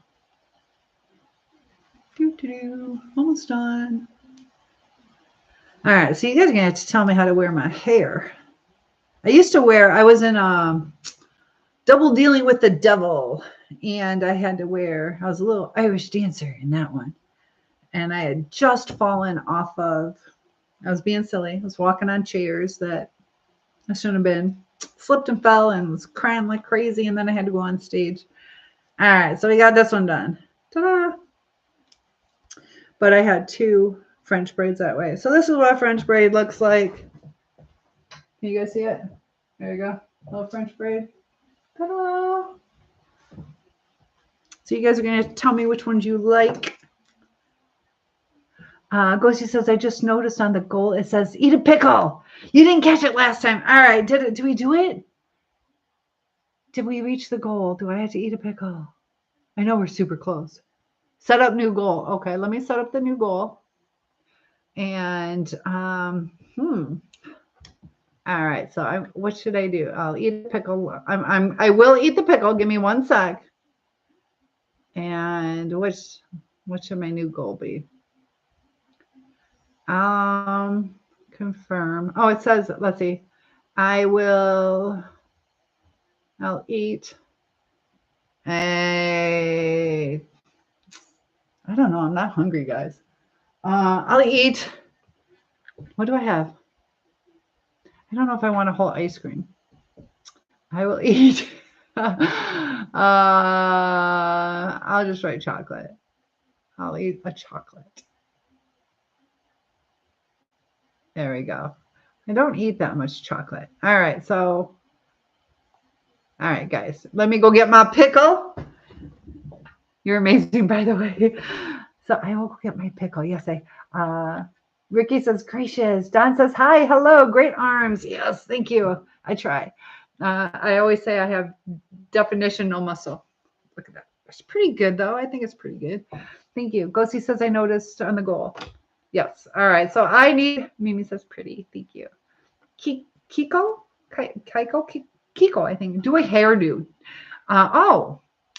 Almost done. All right, so you guys are gonna have to tell me how to wear my hair. I was in Double Dealing with the Devil, and I was a little Irish dancer in that one. And I had just fallen off of, I was being silly. I was walking on chairs that I shouldn't have been. Slipped and fell and was crying like crazy, and then I had to go on stage. All right, so we got this one done. Ta-da! But I had 2 French braids that way. So this is what a French braid looks like. Can you guys see it? There you go. Little French braid. Ta-da! So you guys are going to tell me which ones you like. Ghosty says, I just noticed on the goal, it says, eat a pickle. You didn't catch it last time. All right. Did we do it? Did we reach the goal? Do I have to eat a pickle? I know we're super close. Set up new goal. Okay, let me set up the new goal. And, all right. So what should I do? I'll eat a pickle. I will eat the pickle. Give me 1 sec. And what should my new goal be? Confirm. Oh, it says, let's see. I'll eat I don't know. I'm not hungry, guys. I'll eat. What do I have? I don't know if I want a whole ice cream. I will eat. I'll just write chocolate. I'll eat a chocolate. There we go. I don't eat that much chocolate. All right. So, all right, guys, let me go get my pickle. You're amazing, by the way. So I will go get my pickle. Yes, Ricky says, gracious. Don says, hi, hello, great arms. Yes, thank you. I try. I always say I have definition, no muscle. Look at that. It's pretty good, though. I think it's pretty good. Thank you. Ghosty says, I noticed on the goal. Yes. All right. So Mimi says, pretty. Thank you. Kiko, I think. Do a hairdo.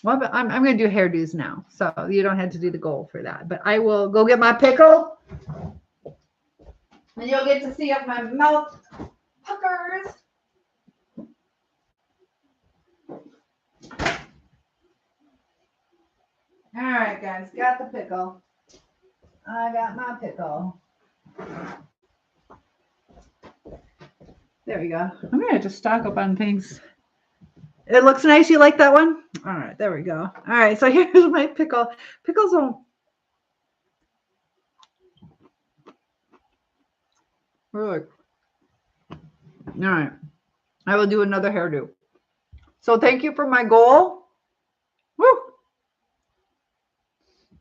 Well, but I'm going to do hairdos now. So you don't have to do the goal for that. But I will go get my pickle. And you'll get to see if my mouth puckers. All right, guys. Got the pickle. I got my pickle. There we go. I'm going to just stock up on things. It looks nice. You like that one? All right. There we go. All right. So here's my pickle. Pickles will... Look. All right. I will do another hairdo. So thank you for my goal. Woo!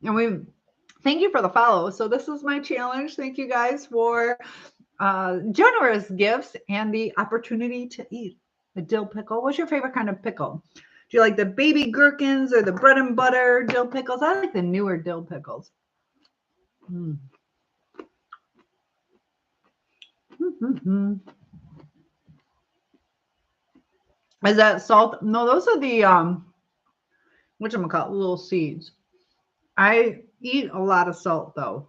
And thank you for the follow. So this is my challenge. Thank you guys for generous gifts and the opportunity to eat a dill pickle. What's your favorite kind of pickle? Do you like the baby gherkins or the bread and butter dill pickles? I like the newer dill pickles. Is that salt? No, those are the whatchamacallit, little seeds. I eat a lot of salt though,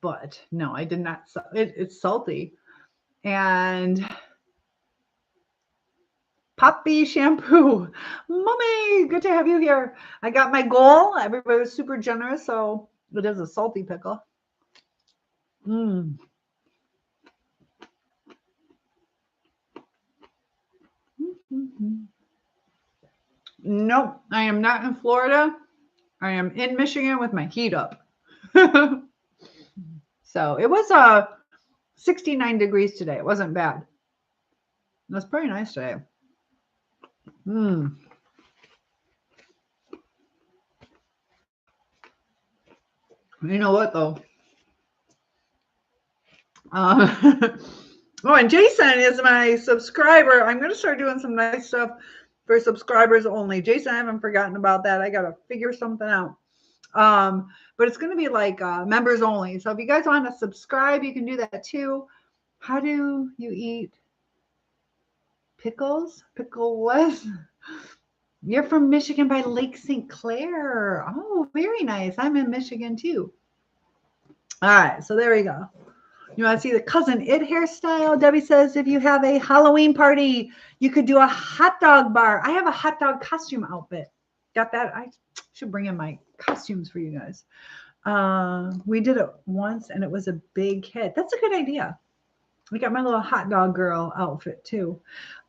but no, I did not. It's salty. And Poppy shampoo. Mommy, good to have you here. I got my goal. Everybody was super generous, so it is a salty pickle. Nope, I am not in Florida. I am in Michigan with my heat up. So it was 69 degrees today. It wasn't bad. It was pretty nice today. You know what though? Oh, and Jason is my subscriber. I'm going to start doing some nice stuff for subscribers only. Jason, I haven't forgotten about that. I got to figure something out. But it's going to be like members only. So if you guys want to subscribe, you can do that too. How do you eat pickles? Pickleless? You're from Michigan by Lake St. Clair. Oh, very nice. I'm in Michigan too. All right, so there we go. You want to see the Cousin It hairstyle? Debbie says if you have a Halloween party, you could do a hot dog bar. I have a hot dog costume outfit. Got that? I should bring in my costumes for you guys. We did it once and it was a big hit. That's a good idea. We got my little hot dog girl outfit too.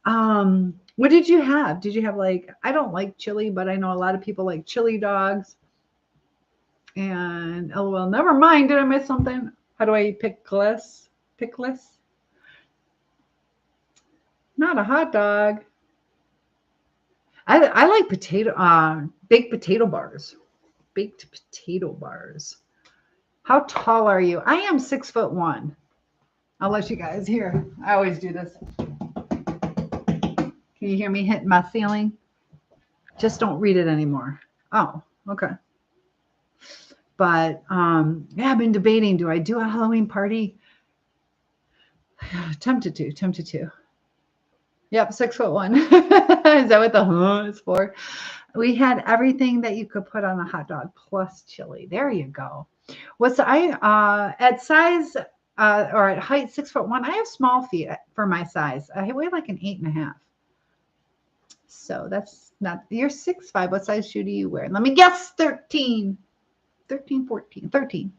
What did you have? Did you have like, I don't like chili, but I know a lot of people like chili dogs. And LOL, never mind. Did I miss something? How do I eat pickless? Pickless? Not a hot dog. I like baked potato bars. Baked potato bars. How tall are you? I am 6'1". I'll let you guys hear. I always do this. Can you hear me hitting my ceiling? Just don't read it anymore. Oh, okay. But yeah, I've been debating, do I do a Halloween party? Tempted to. Yep, 6'1". Is that what the is for? We had everything that you could put on a hot dog plus chili. There you go. At size or at height 6'1", I have small feet for my size. I weigh like an 8.5. So that's not, you're 6'5". What size shoe do you wear? Let me guess, 13, 14, 13.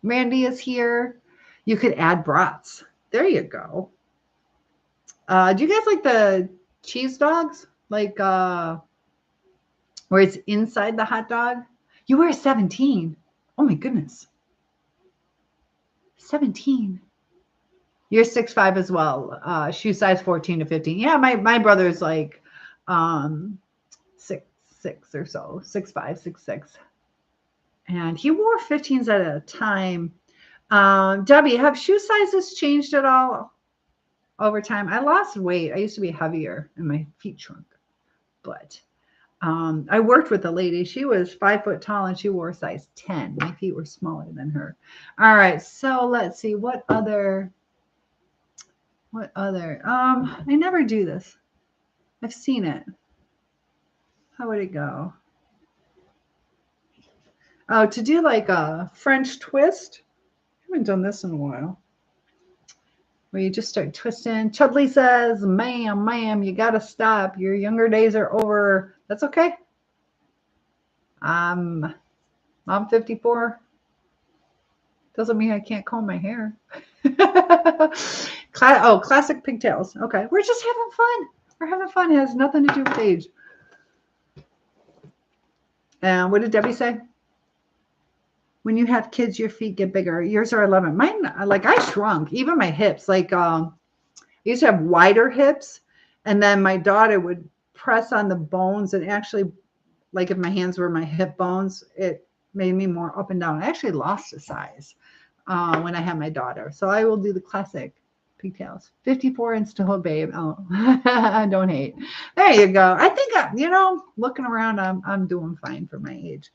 Randy is here. You could add brats. There you go. Do you guys like the cheese dogs? Like where it's inside the hot dog? You wear 17. Oh my goodness. 17. You're 6'5" as well. Shoe size 14 to 15. Yeah, my brother's like 6'6" or so. 6'5", 6'6". And he wore 15s at a time. Debbie, have shoe sizes changed at all over time? I lost weight. I used to be heavier and my feet shrunk. But I worked with a lady. She was 5 foot tall and she wore size 10. My feet were smaller than her. All right. So let's see. What other? I never do this. I've seen it. how would it go? Oh, to do like a French twist. I haven't done this in a while. Where you just start twisting. Chudley says, ma'am, you got to stop. Your younger days are over. That's okay. I'm 54. Doesn't mean I can't comb my hair. Classic pigtails. Okay. We're just having fun. We're having fun. It has nothing to do with age. And what did Debbie say? When you have kids, your feet get bigger. Yours are 11. Mine, like I shrunk. Even my hips. Like I used to have wider hips. And then my daughter would press on the bones. And actually, like if my hands were my hip bones, it made me more up and down. I actually lost a size when I had my daughter. So I will do the classic pigtails. 54 and still a babe. Oh, don't hate. There you go. I think, looking around, I'm doing fine for my age.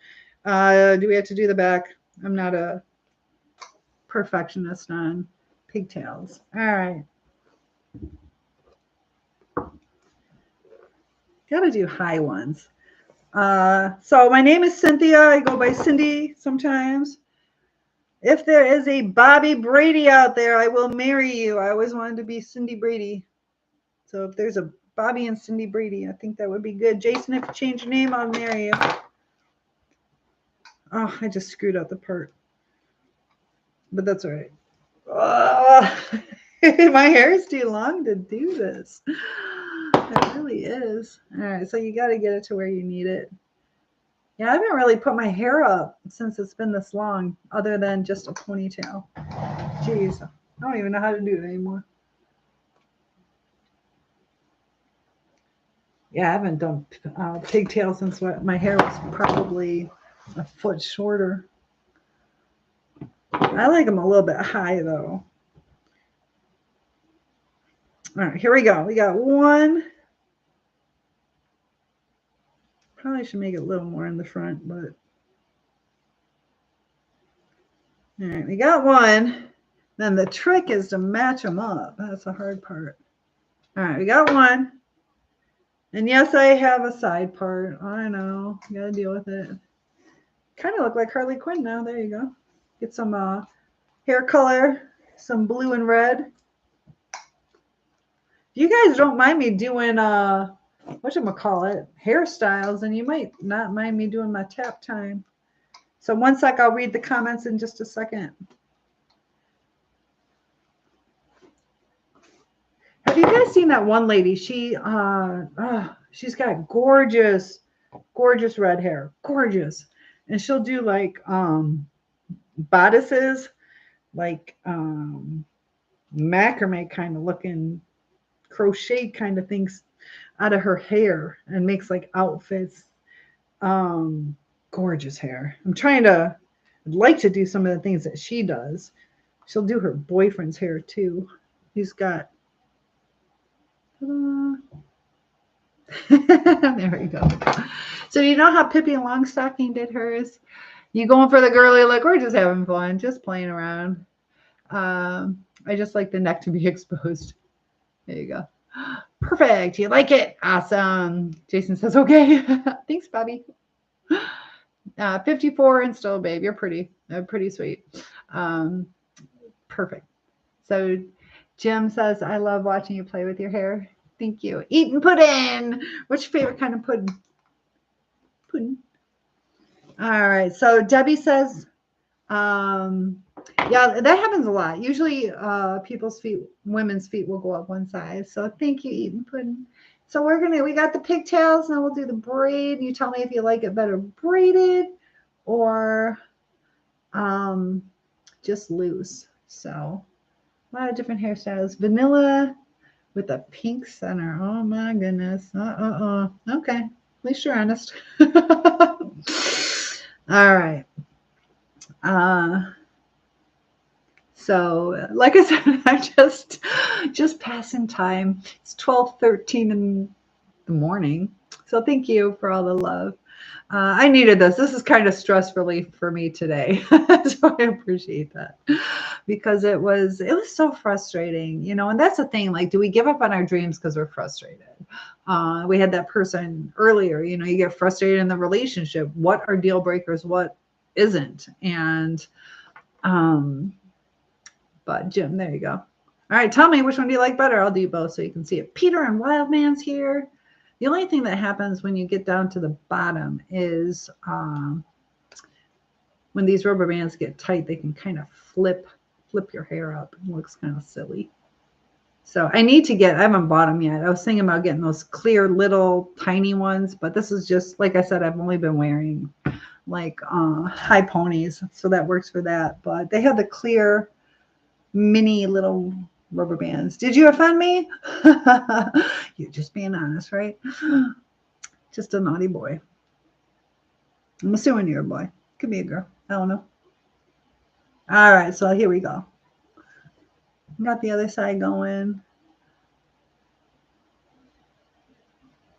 Do we have to do the back? I'm not a perfectionist on pigtails. All right. Got to do high ones. So my name is Cynthia. I go by Cindy sometimes. If there is a Bobby Brady out there, I will marry you. I always wanted to be Cindy Brady. So if there's a Bobby and Cindy Brady, I think that would be good. Jason, if you change your name, I'll marry you. Oh, I just screwed up the part. But that's all right. My hair is too long to do this. It really is. All right, so you got to get it to where you need it. Yeah, I haven't really put my hair up since it's been this long, other than just a ponytail. Jeez, I don't even know how to do it anymore. Yeah, I haven't done pigtails since my hair was probably a foot shorter. I like them a little bit high, though. All right, here we go. We got one. Probably should make it a little more in the front, but. All right, we got one. Then the trick is to match them up. That's the hard part. All right, we got one. And yes, I have a side part. I know. You got to deal with it. Kind of look like Harley Quinn now. There you go. Get some hair color, some blue and red. If you guys don't mind me doing whatchamacallit, hairstyles, and you might not mind me doing my tap time. So one sec, I'll read the comments in just a second. Have you guys seen that one lady? She's got gorgeous red hair. Gorgeous. And she'll do like bodices, like macrame kind of looking, crochet kind of things out of her hair and makes like outfits. Gorgeous hair. I'd like to do some of the things that she does. She'll do her boyfriend's hair too. He's got there we go. So you know how Pippi Longstocking did hers? You going for the girly look? We're just having fun, just playing around. I just like the neck to be exposed. There you go. Perfect. You like it? Awesome. Jason says, okay. Thanks, Bobby. 54 and still a babe. You're pretty. Pretty sweet. Perfect. So Jim says, I love watching you play with your hair. Thank you. Eating pudding. What's your favorite kind of pudding? Pudding. All right. So Debbie says, yeah, that happens a lot. Usually women's feet will go up one size. So thank you, Eating Pudding. So we got the pigtails, and we'll do the braid. You tell me if you like it better braided or just loose. So a lot of different hairstyles. Vanilla with a pink center. Oh my goodness. Okay. At least you're honest. All right. So like I said, I'm just passing time. It's 12:13 in the morning. So thank you for all the love. I needed this. This is kind of stress relief for me today. So I appreciate that because it was so frustrating, you know, and that's the thing. Like, do we give up on our dreams because we're frustrated? We had that person earlier, you know, you get frustrated in the relationship. What are deal breakers? What isn't? And, but Jim, there you go. All right. Tell me, which one do you like better? I'll do both so you can see it. Peter and Wildman's here. The only thing that happens when you get down to the bottom is when these rubber bands get tight, they can kind of flip your hair up. It looks kind of silly. So I haven't bought them yet. I was thinking about getting those clear little tiny ones, but this is just, like I said, I've only been wearing like high ponies. So that works for that. But they have the clear mini little rubber bands. Did you offend me? You're just being honest, right? Just a naughty boy. I'm assuming you're a boy. Could be a girl. I don't know. All right, so here we go. Got the other side going.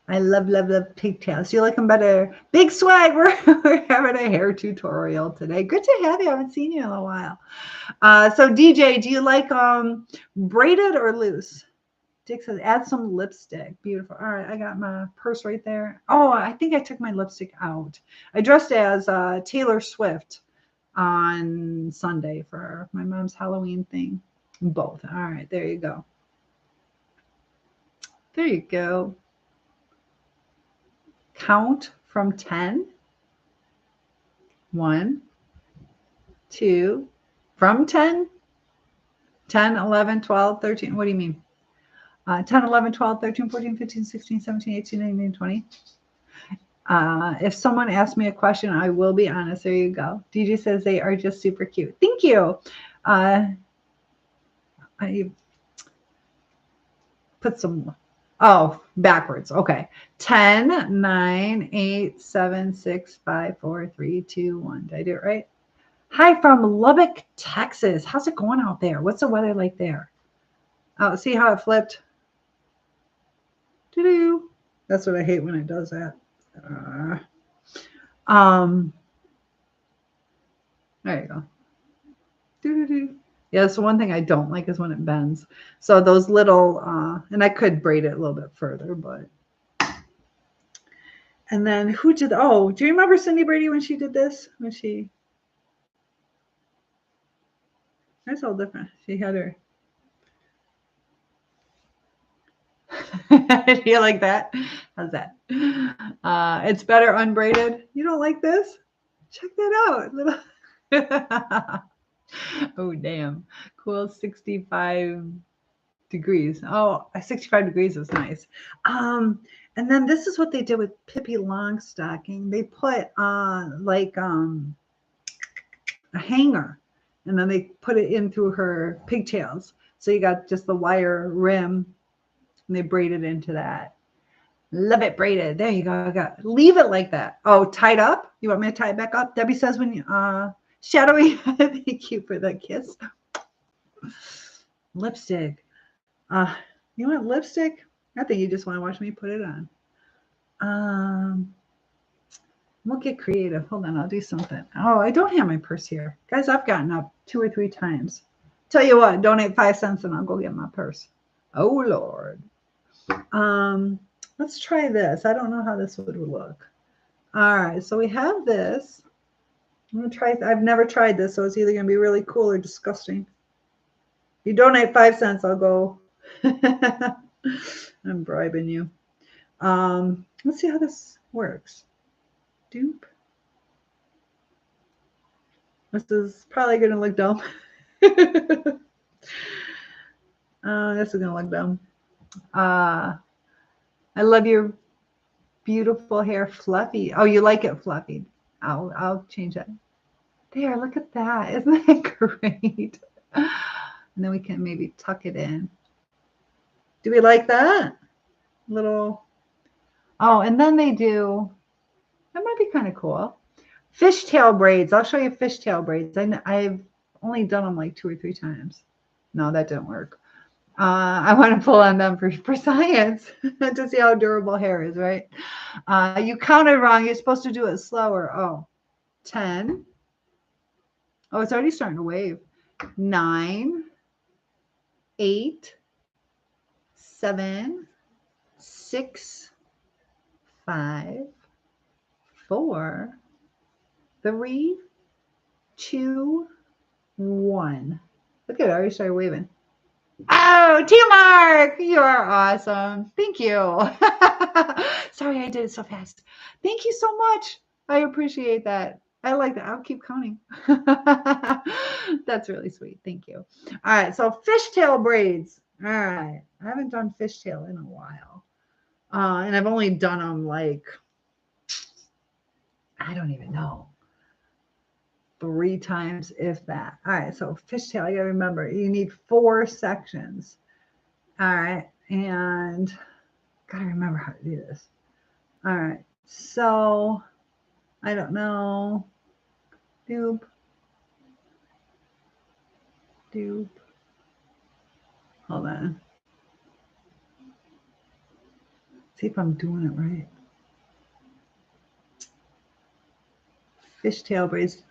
I love pigtails. You like them better? Big Swag, we're having a hair tutorial today. Good to have you. I haven't seen you in a while. So DJ, do you like braided or loose? Dick says, add some lipstick. Beautiful. All right, I got my purse right there. Oh, I think I took my lipstick out. I dressed as Taylor Swift on Sunday for my mom's Halloween thing. Both. All right, there you go. There you go. Count from 10. 1, 2, from 10. 10, 11, 12, 13. What do you mean? 10, 11, 12, 13, 14, 15, 16, 17, 18, 19, 20. If someone asks me a question, I will be honest. There you go. DJ says they are just super cute. Thank you. I put some, backwards. Okay. 10, 9, 8, 7, 6, 5, 4, 3, 2, 1. Did I do it right? Hi from Lubbock, Texas. How's it going out there? What's the weather like there? Oh, see how it flipped? Doo-doo. That's what I hate when it does that. There you go. Doo-doo-doo. Yeah, that's the one thing I don't like is when it bends. So those little, and I could braid it a little bit further, but. And then who did, do you remember Cindy Brady when she did this? That's all different. She had her. Do you like that? How's that? It's better unbraided. You don't like this? Check that out. Oh, damn. Cool. 65 degrees. Oh, 65 degrees is nice. And then this is what they did with Pippi Longstocking. They put like a hanger, and then they put it in through her pigtails. So you got just the wire rim, and they braided into that. Love it braided. There you go. Leave it like that. Oh, tied up? You want me to tie it back up? Debbie says when you shadowy. Thank you for the kiss. Lipstick. You want lipstick? I think you just want to watch me put it on. We'll get creative. Hold on, I'll do something. Oh, I don't have my purse here. Guys, I've gotten up 2 or 3 times. Tell you what, donate 5 cents and I'll go get my purse. Oh, Lord. Let's try this. I don't know how this would look. All right, so we have this. I'm going to try. I've never tried this, so it's either going to be really cool or disgusting. If you donate 5 cents, I'll go. I'm bribing you. Let's see how this works. Dupe. This is probably going to look dumb. This is going to look dumb. I love your beautiful hair, fluffy. Oh, you like it fluffy. I'll change that. There, look at that. Isn't that great? And then we can maybe tuck it in. Do we like that? Little. Oh, and then they do. That might be kind of cool. Fishtail braids. I'll show you fishtail braids. I've only done them like 2 or 3 times. No, that didn't work. I want to pull on them for science to see how durable hair is, right? You counted wrong. You're supposed to do it slower. Oh, 10. Oh, it's already starting to wave. 9, 8, 7, 6, 5, 4, 3, 2, 1. Look at it. I already started waving. Oh, T-Mark, you are awesome. Thank you. Sorry, I did it so fast. Thank you so much. I appreciate that. I like that. I'll keep counting. That's really sweet. Thank you. All right, so fishtail braids. All right, I haven't done fishtail in a while. And I've only done them like, I don't even know, 3 times, if that. All right, so fishtail, you gotta remember, you need 4 sections. All right, and gotta remember how to do this. All right, so I don't know. Doop. Doop. Hold on. See if I'm doing it right. Fishtail braids.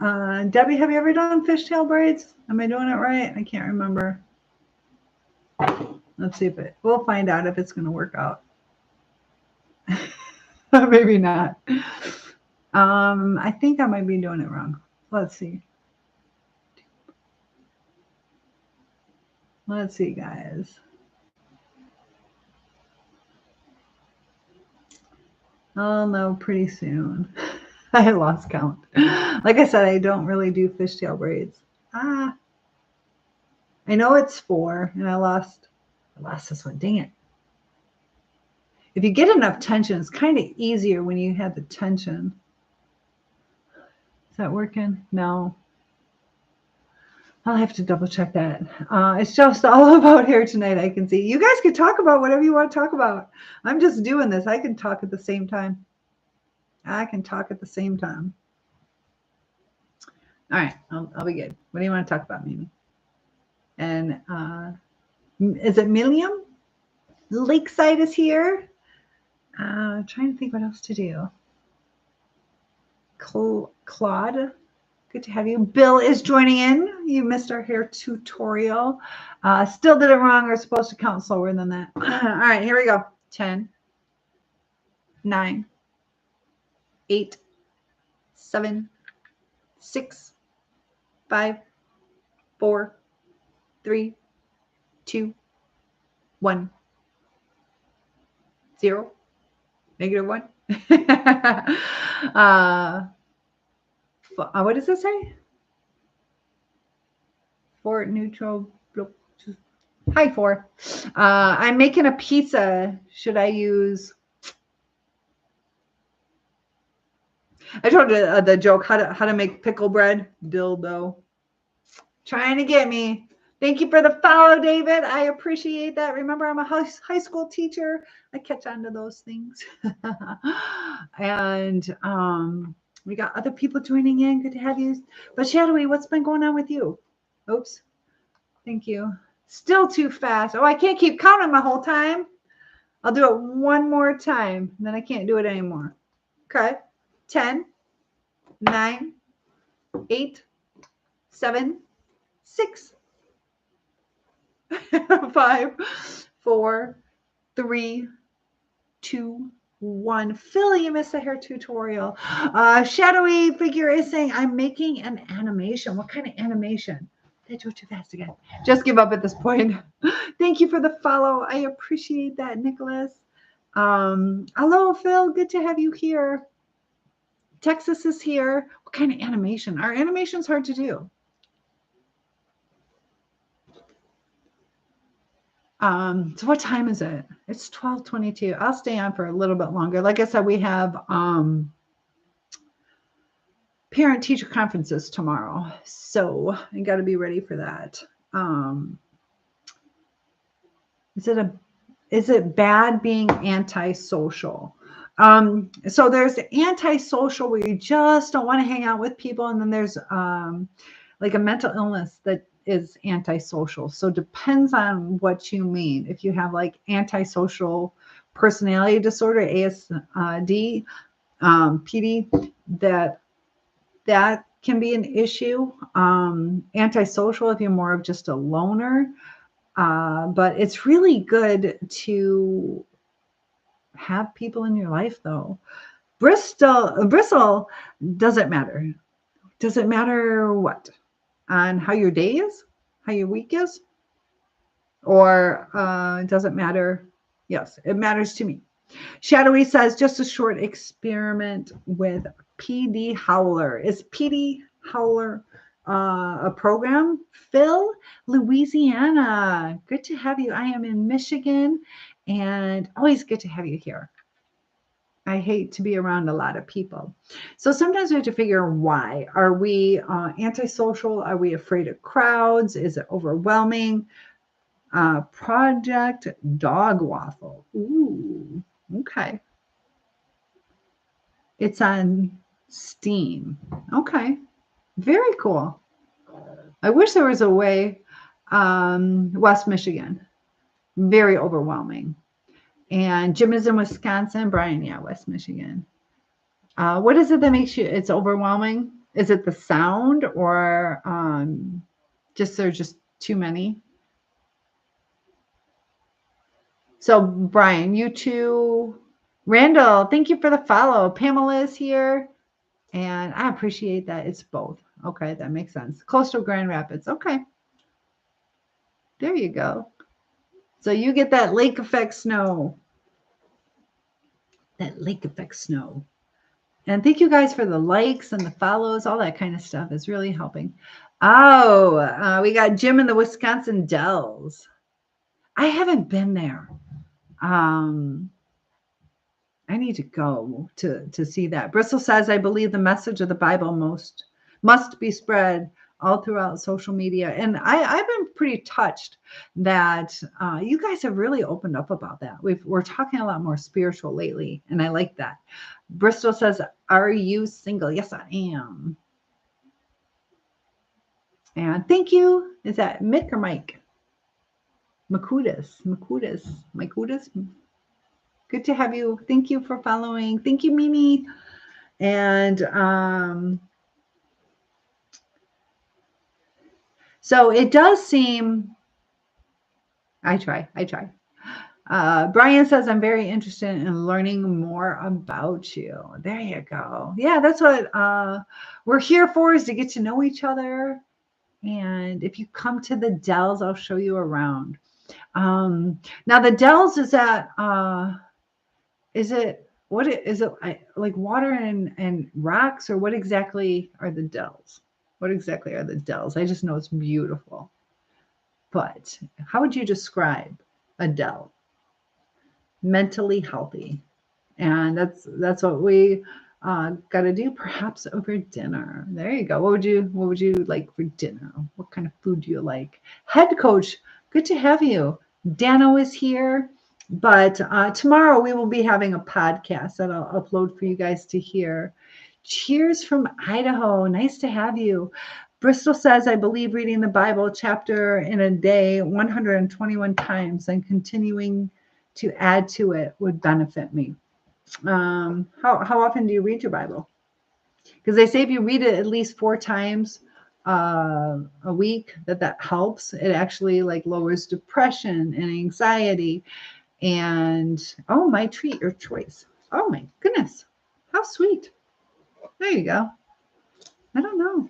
Debbie, have you ever done fishtail braids? Am I doing it right? I can't remember. Let's see if we'll find out if it's going to work out. Maybe not. I think I might be doing it wrong. Let's see. Let's see, guys. I'll know pretty soon. I lost count. Like I said, I don't really do fishtail braids. I know it's 4, and I lost this one. Dang it. If you get enough tension, it's kind of easier when you have the tension. Is that working? No. I'll have to double check that. It's just all about hair tonight, I can see. You guys can talk about whatever you want to talk about. I'm just doing this. I can talk at the same time. All right, I'll be good. What do you want to talk about, Mimi? And is it Milliam? Lakeside is here. Trying to think what else to do. Claude, good to have you. Bill is joining in. You missed our hair tutorial. Still did it wrong. We're supposed to count slower than that. All right, here we go. 10, 9, 8, 7, 6, 5, 4, 3, 2, 1, 0, -1. What does it say? For neutral. Hi, 4. I'm making a pizza. Should I use? I told you the joke how to make pickle bread. Dildo. Trying to get me. Thank you for the follow, David. I appreciate that. Remember, I'm a high school teacher. I catch on to those things. And we got other people joining in. Good to have you. But Shadowy, what's been going on with you? Oops. Thank you. Still too fast. Oh, I can't keep counting my whole time. I'll do it one more time. And then I can't do it anymore. Okay. 10, 9, 8, 7, 6, 5, 4, 3, 2, 1. Philly, you missed the hair tutorial. Shadowy figure is saying, I'm making an animation. What kind of animation? Did I do it too fast again? Just give up at this point. Thank you for the follow. I appreciate that, Nicholas. Hello, Phil. Good to have you here. Texas is here. What kind of animation? Our animation's hard to do. So what time is it? It's 12:22. I'll stay on for a little bit longer. Like I said, we have parent-teacher conferences tomorrow, so I got to be ready for that. Is it bad being antisocial? So there's where you just don't want to hang out with people, and then there's like a mental illness that is antisocial. So depends on what you mean. If you have like antisocial personality disorder, ASD, PD, that can be an issue. Antisocial if you're more of just a loner. But it's really good to have people in your life though. Bristle doesn't matter. Does it matter what? On how your day is? How your week is? Or does it matter? Yes, it matters to me. Shadowy says, just a short experiment with PD Howler. Is PD Howler a program? Phil, Louisiana. Good to have you. I am in Michigan, and always good to have you here. I hate to be around a lot of people. So sometimes we have to figure why. Are we antisocial? Are we afraid of crowds? Is it overwhelming? Project Dog Waffle. Ooh, okay. It's on Steam. Okay. Very cool. I wish there was a way. West Michigan. Very overwhelming. And Jim is in Wisconsin. Brian, yeah, West Michigan. What is it that makes you, it's overwhelming? Is it the sound or just there's just too many? So Brian, you too. Randall, thank you for the follow. Pamela is here. And I appreciate that. It's both. Okay, that makes sense. Coastal Grand Rapids. Okay. There you go. So you get that lake effect snow. That lake effect snow. And thank you guys for the likes and the follows. All that kind of stuff is really helping. Oh, we got Jim in the Wisconsin Dells. I haven't been there. I need to go to see that. Bristol says, I believe the message of the Bible must be spread all throughout social media. And I've been pretty touched that you guys have really opened up about that. We're talking a lot more spiritual lately, and I like that. Bristol says, are you single? Yes, I am. And thank you. Is that Mick or Mike? Makudas. Good to have you. Thank you for following. Thank you, Mimi. And so it does seem, I try. Brian says, I'm very interested in learning more about you. There you go. Yeah, that's what we're here for, is to get to know each other. And if you come to the Dells, I'll show you around. Now the Dells is at, what is it like water and rocks, or what exactly are the Dells? What exactly are the Dells? I just know it's beautiful. But how would you describe a Dell? Mentally healthy. And that's what we got to do, perhaps over dinner. There you go. What would you like for dinner? What kind of food do you like? Head coach, good to have you. Dano is here. But tomorrow we will be having a podcast that I'll upload for you guys to hear. Cheers from Idaho. Nice to have you. Bristol says, I believe reading the Bible chapter in a day 121 times and continuing to add to it would benefit me. How often do you read your Bible? Because they say if you read it at least 4 times a week, that helps. It actually like lowers depression and anxiety. And oh, my treat, your choice. Oh my goodness, how sweet. There you go. I don't know.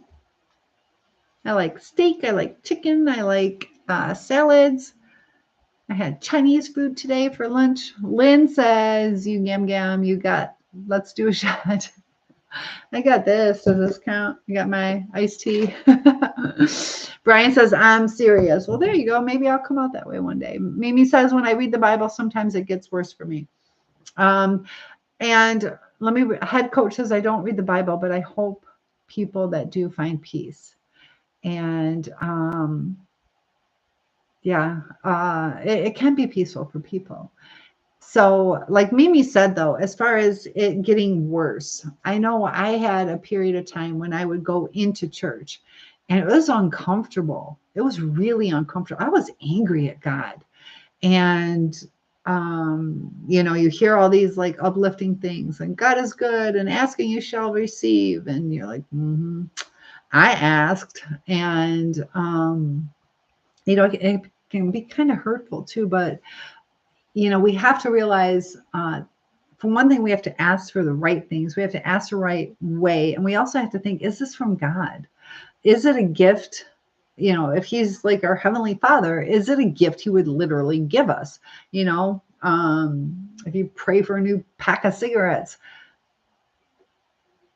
I like steak. I like chicken. I like salads. I had Chinese food today for lunch. Lynn says, you gam, you got, let's do a shot. I got this. Does this count? I got my iced tea. Brian says, I'm serious. Well, there you go. Maybe I'll come out that way one day. Mimi says, when I read the Bible, sometimes it gets worse for me. And head coach says, I don't read the Bible, but I hope people that do find peace. And it can be peaceful for people. So like Mimi said, though, as far as it getting worse, I know I had a period of time when I would go into church And it was uncomfortable. It was really uncomfortable. I was angry at God. And you hear all these like uplifting things, and God is good, and asking you shall receive. And you're like, I asked. And it can be kind of hurtful too, but we have to realize, for one thing, we have to ask for the right things. We have to ask the right way. And we also have to think, is this from God? Is it a gift? If he's like our Heavenly Father, is it a gift he would literally give us? If you pray for a new pack of cigarettes,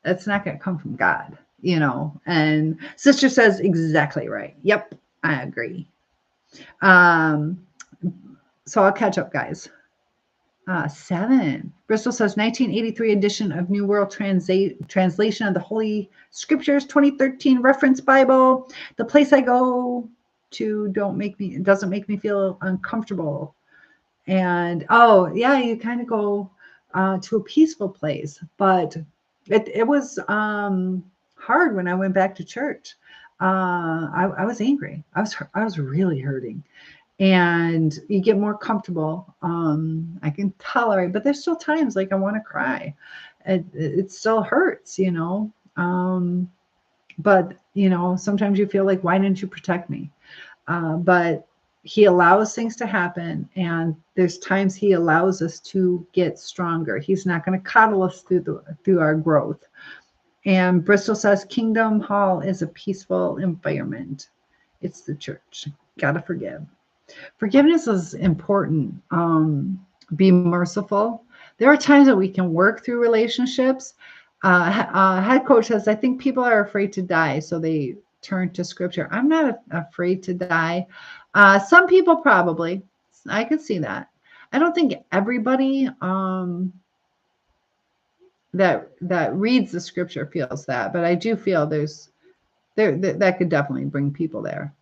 that's not going to come from God, and sister says exactly right. Yep. I agree. So I'll catch up, guys. 7. Bristol says 1983 edition of New World Translation of the Holy Scriptures, 2013 Reference Bible. The place I go to doesn't make me feel uncomfortable. And you kind of go to a peaceful place. But it was hard when I went back to church. I was angry. I was really hurting. And you get more comfortable. I can tolerate, but there's still times like I want to cry. It still hurts, but sometimes you feel like, why didn't you protect me? But he allows things to happen, and there's times he allows us to get stronger. He's not going to coddle us through our growth. And Bristol says Kingdom Hall is a peaceful environment. It's the church. Gotta forgive. Forgiveness is important. Be merciful. There are times that we can work through relationships. Head coach says, I think people are afraid to die, so they turn to scripture. I'm not afraid to die. Some people probably. I could see that. I don't think everybody that reads the scripture feels that, but I do feel that could definitely bring people there.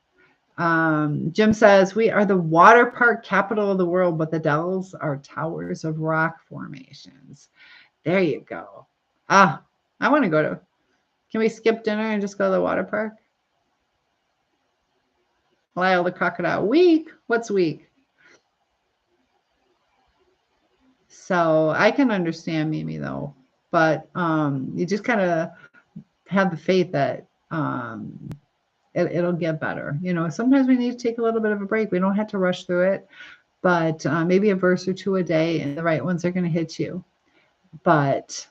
Jim says, we are the water park capital of the world, but the Dells are towers of rock formations. There you go. I want to go to, can we skip dinner and just go to the water park? Lyle the crocodile. Week? What's week? So I can understand Mimi though, but you just kind of have the faith that it'll get better. Sometimes we need to take a little bit of a break. We don't have to rush through it, but maybe a verse or two a day, and the right ones are going to hit you. But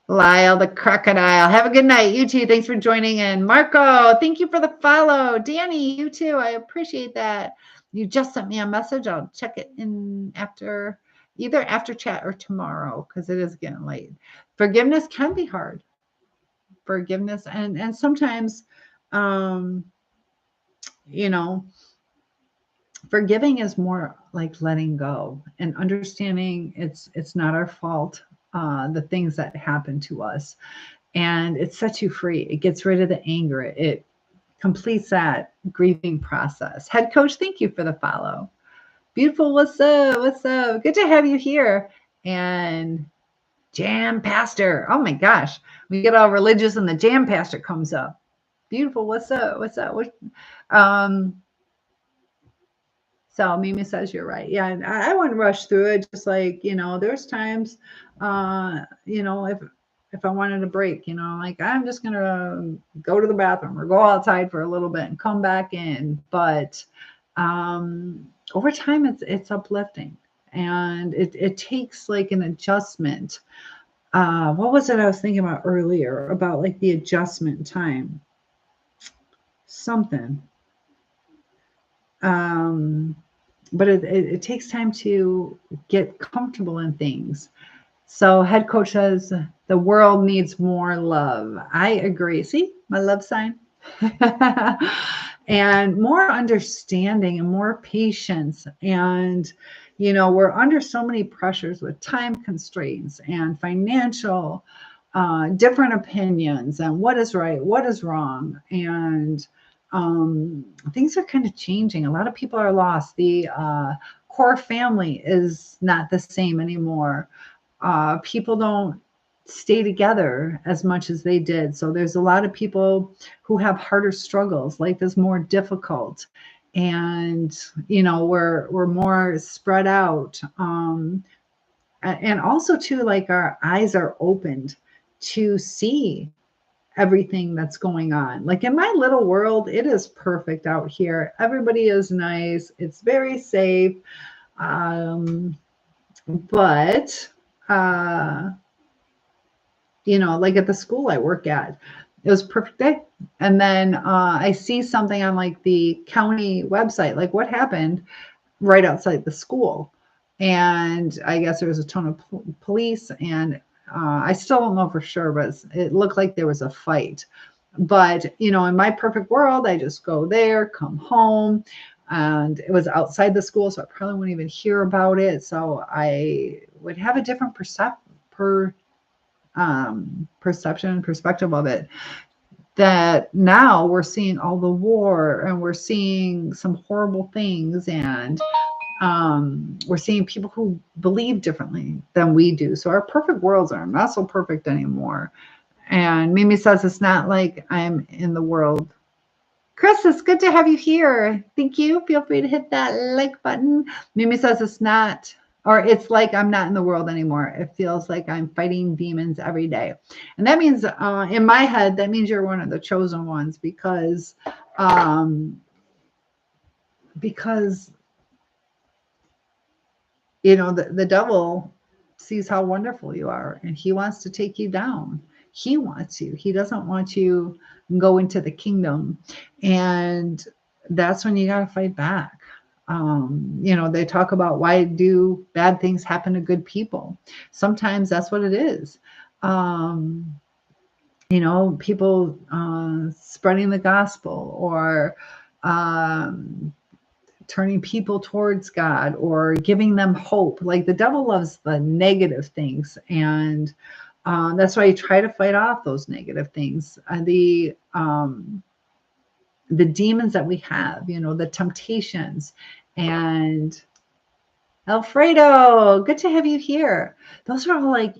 Lyle the crocodile, have a good night. You too. Thanks for joining in. Marco, thank you for the follow. Danny, you too. I appreciate that. You just sent me a message. I'll check it in either after chat or tomorrow, because it is getting late. Forgiveness can be hard. Forgiveness, and sometimes forgiving is more like letting go and understanding it's not our fault, the things that happen to us, and it sets you free. It gets rid of the anger. It completes that grieving process. Head coach, thank you for the follow. Beautiful. What's up? Good to have you here. And Jam Pastor. Oh my gosh. We get all religious and the Jam Pastor comes up. Beautiful. What's up? So Mimi says you're right. Yeah, I wouldn't rush through it. Just like, there's times, if I wanted a break, like I'm just going to go to the bathroom or go outside for a little bit and come back in. But over time, it's uplifting. And it takes like an adjustment. What was it I was thinking about earlier about like the adjustment time? Something. But it takes time to get comfortable in things. So head coach says the world needs more love. I agree. See, my love sign. And more understanding and more patience. And, we're under so many pressures with time constraints and financial, different opinions and what is right, what is wrong. And things are kind of changing. A lot of people are lost. The core family is not the same anymore. People don't stay together as much as they did. So there's a lot of people who have harder struggles. Life is more difficult, and we're more spread out. And also too, like, our eyes are opened to see everything that's going on. Like in my little world, it is perfect out here. Everybody is nice. It's very safe. But like at the school I work at, it was perfect day. And then I see something on like the county website, like what happened right outside the school. And I guess there was a ton of police, and I still don't know for sure, but it looked like there was a fight. But, in my perfect world, I just go there, come home, and it was outside the school, so I probably wouldn't even hear about it. So I would have a different perception and perspective of it. That now we're seeing all the war, and we're seeing some horrible things, and we're seeing people who believe differently than we do. So our perfect worlds are not so perfect anymore. And Mimi says, it's not like I'm in the world. Chris, it's good to have you here. Thank you. Feel free to hit that like button. Mimi says it's not, or it's like I'm not in the world anymore. It feels like I'm fighting demons every day. And that means, in my head, that means you're one of the chosen ones, because the devil sees how wonderful you are, and he wants to take you down. He wants you. He doesn't want you to go into the kingdom. And that's when you got to fight back. They talk about, why do bad things happen to good people? Sometimes that's what it is. People spreading the gospel, or turning people towards God, or giving them hope. Like the devil loves the negative things, and that's why you try to fight off those negative things. The demons that we have, the temptations. And Alfredo, good to have you here. Those are all like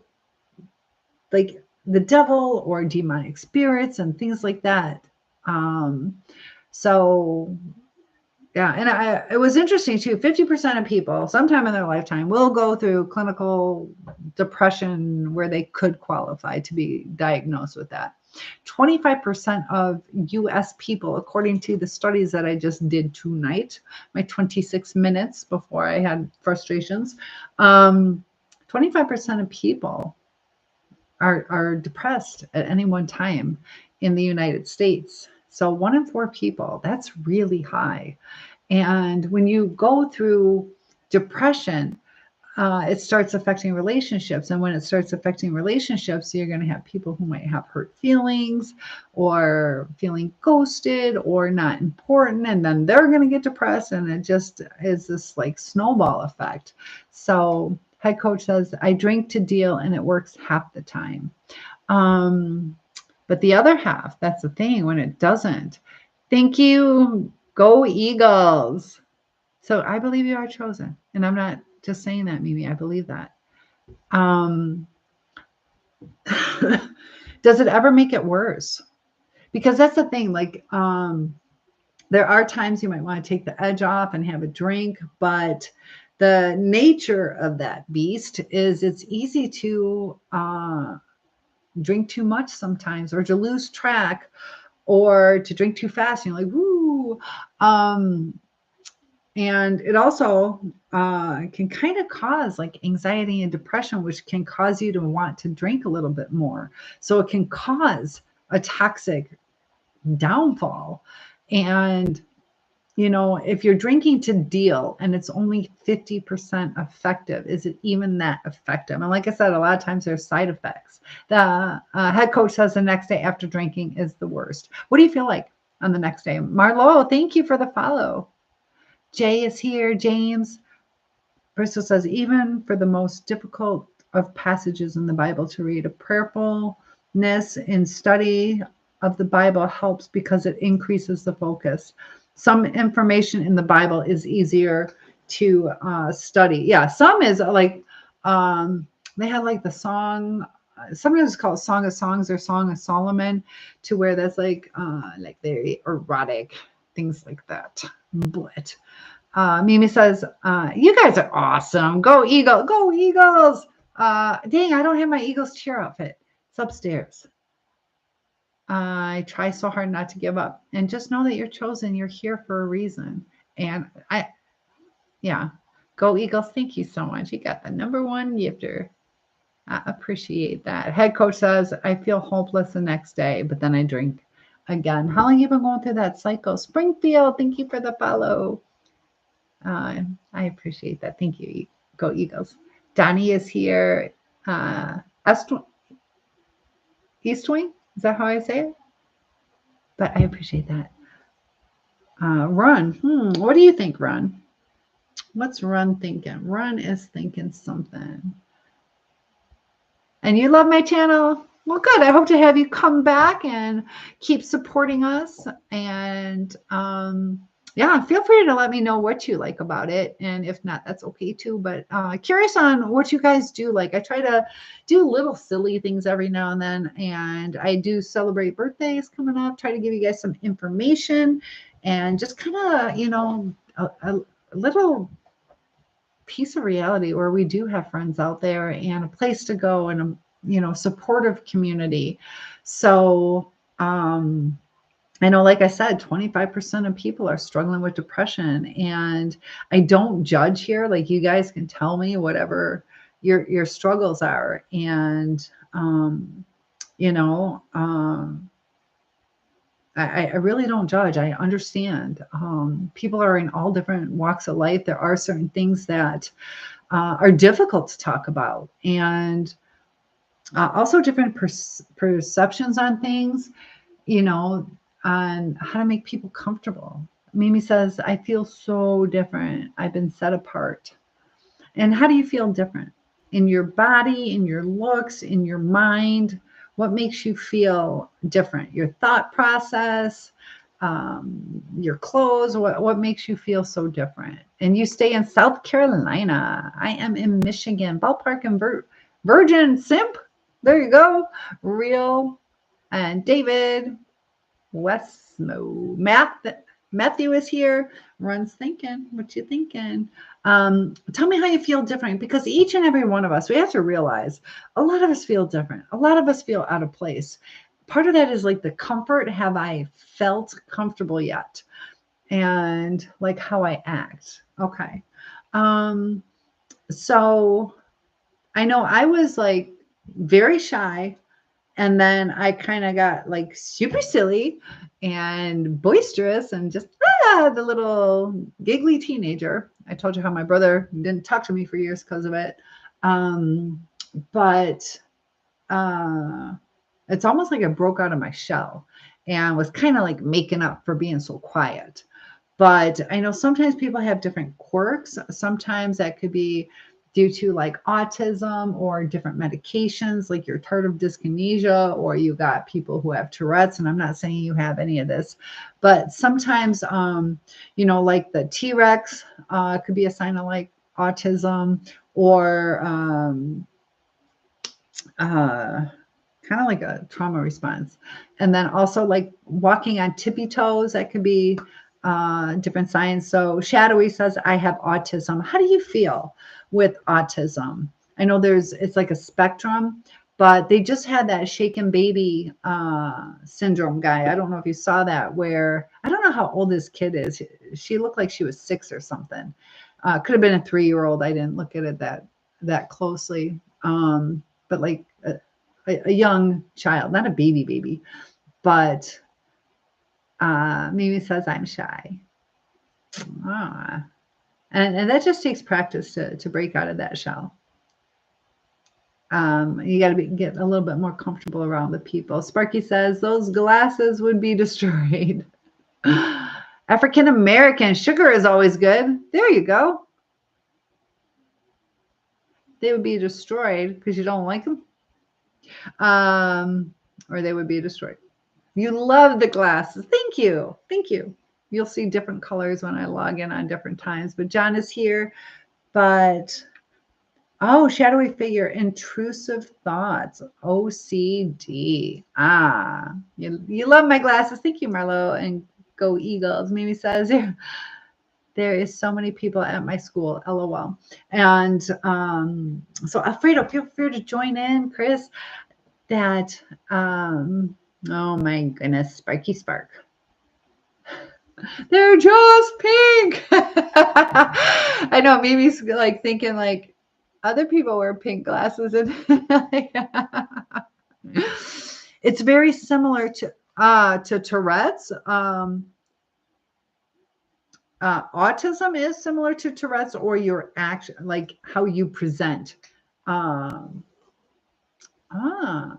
the devil or demonic spirits and things like that. So yeah, and it was interesting too. 50% of people, sometime in their lifetime, will go through clinical depression where they could qualify to be diagnosed with that. 25% of U.S. people, according to the studies that I just did tonight, my 26 minutes before I had frustrations, 25% of people are depressed at any one time in the United States. So 1 in 4 people, that's really high. And when you go through depression, it starts affecting relationships. And when it starts affecting relationships, you're going to have people who might have hurt feelings, or feeling ghosted, or not important. And then they're going to get depressed. And it just is this like snowball effect. So head coach says, I drink to deal, and it works half the time. But the other half, that's the thing, when it doesn't. Thank you. Go Eagles. So I believe you are chosen. And I'm not just saying that, Mimi. I believe that. Does it ever make it worse? Because that's the thing. Like, there are times you might want to take the edge off and have a drink, but the nature of that beast is it's easy to drink too much sometimes, or to lose track, or to drink too fast. You're like, woo. And it also can kind of cause like anxiety and depression, which can cause you to want to drink a little bit more. So it can cause a toxic downfall. And if you're drinking to deal and it's only 50% effective, is it even that effective? And like I said, a lot of times there's side effects. The head coach says the next day after drinking is the worst. What do you feel like on the next day? Marlo, thank you for the follow. Jay is here. James. Bristol says, even for the most difficult of passages in the Bible to read, a prayerfulness in study of the Bible helps because it increases the focus. Some information in the Bible is easier to study. Yeah, some is like, they had like the song sometimes it's called Song of Songs or Song of Solomon, to where that's like very erotic, things like that. But Mimi says, you guys are awesome. Go Eagle, go Eagles. Dang, I don't have my Eagles cheer outfit. It's upstairs. I try so hard not to give up, and just know that you're chosen. You're here for a reason. And yeah, go Eagles. Thank you so much. You got the #1 gifter. I appreciate that. Head coach says, I feel hopeless the next day, but then I drink again. How long have you been going through that cycle? Springfield, thank you for the follow. I appreciate that. Thank you. Go Eagles. Donnie is here. East Wing? Is that how I say it? But I appreciate that. Run. What do you think, Run? What's Run thinking? Run is thinking something. And you love my channel? Well, good. I hope to have you come back and keep supporting us. And yeah, feel free to let me know what you like about it. And if not, that's okay too. But curious on what you guys do. Like, I try to do little silly things every now and then. And I do celebrate birthdays coming up, try to give you guys some information and just kind of, you know, a little piece of reality where we do have friends out there and a place to go and a, you know, supportive community. So I know, like I said, 25% of people are struggling with depression, and I don't judge here. Like, you guys can tell me whatever your struggles are. And you know, I really don't judge. I understand. People are in all different walks of life. There are certain things that are difficult to talk about, and also different perceptions on things, you know, on how to make people comfortable. Mimi says, I feel so different. I've been set apart. And how do you feel different? In your body, in your looks, in your mind? What makes you feel different? Your thought process, your clothes, what makes you feel so different? And you stay in South Carolina. I am in Michigan, Ballpark and Virgin Simp. There you go. Real and David Westmo. Matthew is here. Run's thinking. What you thinking? Tell me how you feel different, because each and every one of us, we have to realize a lot of us feel different. A lot of us feel out of place. Part of that is like the comfort. Have I felt comfortable yet? And like how I act. Okay. So I know I was like very shy, and then I kind of got like super silly and boisterous and just the little giggly teenager. I told you how my brother didn't talk to me for years because of it. But it's almost like I broke out of my shell and was kind of like making up for being so quiet. But I know sometimes people have different quirks. Sometimes that could be due to like autism or different medications, like your tardive dyskinesia, or you got people who have Tourette's. And I'm not saying you have any of this, but sometimes, you know, like the T-Rex could be a sign of like autism, or kind of like a trauma response. And then also like walking on tippy toes, that could be different signs. So Shadowy says, I have autism. How do you feel with autism? I know it's like a spectrum, but they just had that shaken baby syndrome guy. I don't know if you saw that, where I don't know how old this kid is. She looked like she was 6 or something. Could have been a 3-year-old. I didn't look at it that closely. But like a young child, not a baby, but Mimi says I'm shy. And that just takes practice to break out of that shell. You got to get a little bit more comfortable around the people. Sparky says those glasses would be destroyed. African American sugar is always good. There you go. They would be destroyed because you don't like them. Or they would be destroyed. You love the glasses. Thank you. Thank you. You'll see different colors when I log in on different times. But John is here. But Oh, shadowy figure, intrusive thoughts, OCD. Ah, you love my glasses. Thank you, Marlo. And go Eagles. Mimi says, there is so many people at my school, LOL. And so Alfredo, feel free to join in, Chris. That, oh my goodness, Sparky Spark. They're just pink. I know, Mimi's like thinking like other people wear pink glasses, and it's very similar to Tourette's. Autism is similar to Tourette's, or your action, like how you present. Um, ah,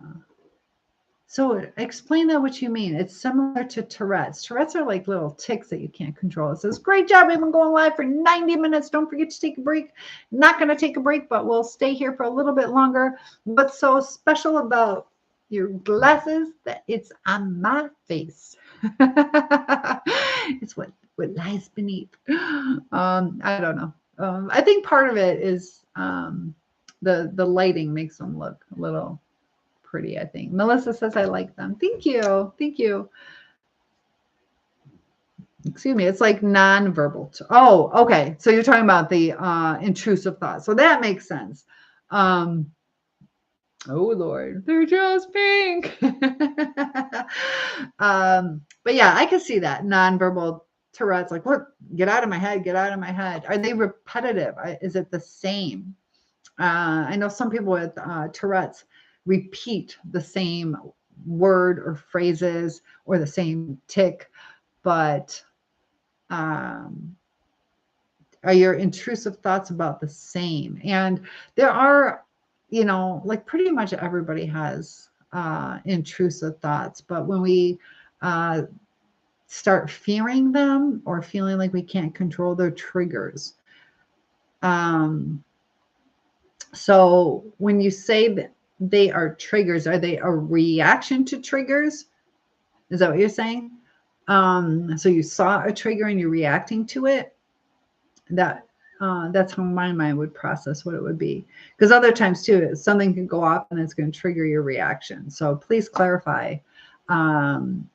so explain that what you mean. It's similar to Tourette's. Tourette's are like little tics that you can't control. It says, great job. We've been going live for 90 minutes. Don't forget to take a break. Not going to take a break, but we'll stay here for a little bit longer. What's so special about your glasses that it's on my face? It's what lies beneath. I don't know. I think part of it is the lighting makes them look a little pretty, I think. Melissa says, I like them. Thank you. Thank you. Excuse me. It's like nonverbal. Oh, okay. So you're talking about the intrusive thoughts. So that makes sense. Oh, Lord. They're just pink. But yeah, I can see that. Nonverbal Tourette's, like, what? Get out of my head. Get out of my head. Are they repetitive? Is it the same? I know some people with Tourette's repeat the same word or phrases or the same tick, but are your intrusive thoughts about the same? And there are, like pretty much everybody has intrusive thoughts, but when we start fearing them or feeling like we can't control their triggers. So when you say that they are triggers, are they a reaction to triggers? Is that what you're saying? So you saw a trigger and you're reacting to it. That's how my mind would process what it would be. Because other times too, something can go off and it's going to trigger your reaction. So please clarify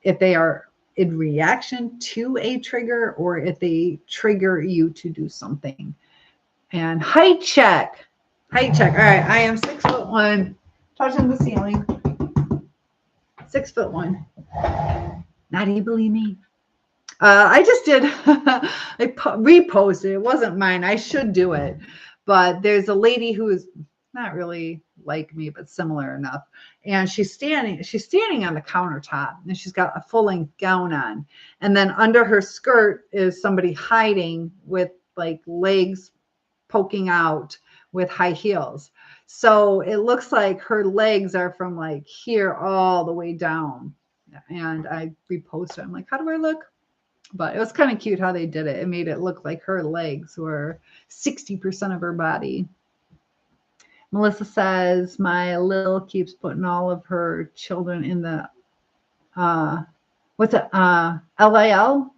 if they are in reaction to a trigger or if they trigger you to do something. And height check. Height check. All right, I am 6'1", touching the ceiling. 6'1". Not even me. I just did. I reposted. It wasn't mine. I should do it, but there's a lady who is not really like me, but similar enough. And she's standing on the countertop, and she's got a full-length gown on, and then under her skirt is somebody hiding with like legs poking out with high heels. So it looks like her legs are from like here all the way down. And I reposted. I'm like, how do I look? But it was kind of cute how they did it. It made it look like her legs were 60% of her body. Melissa says, my Lil keeps putting all of her children in the, what's it, LIL?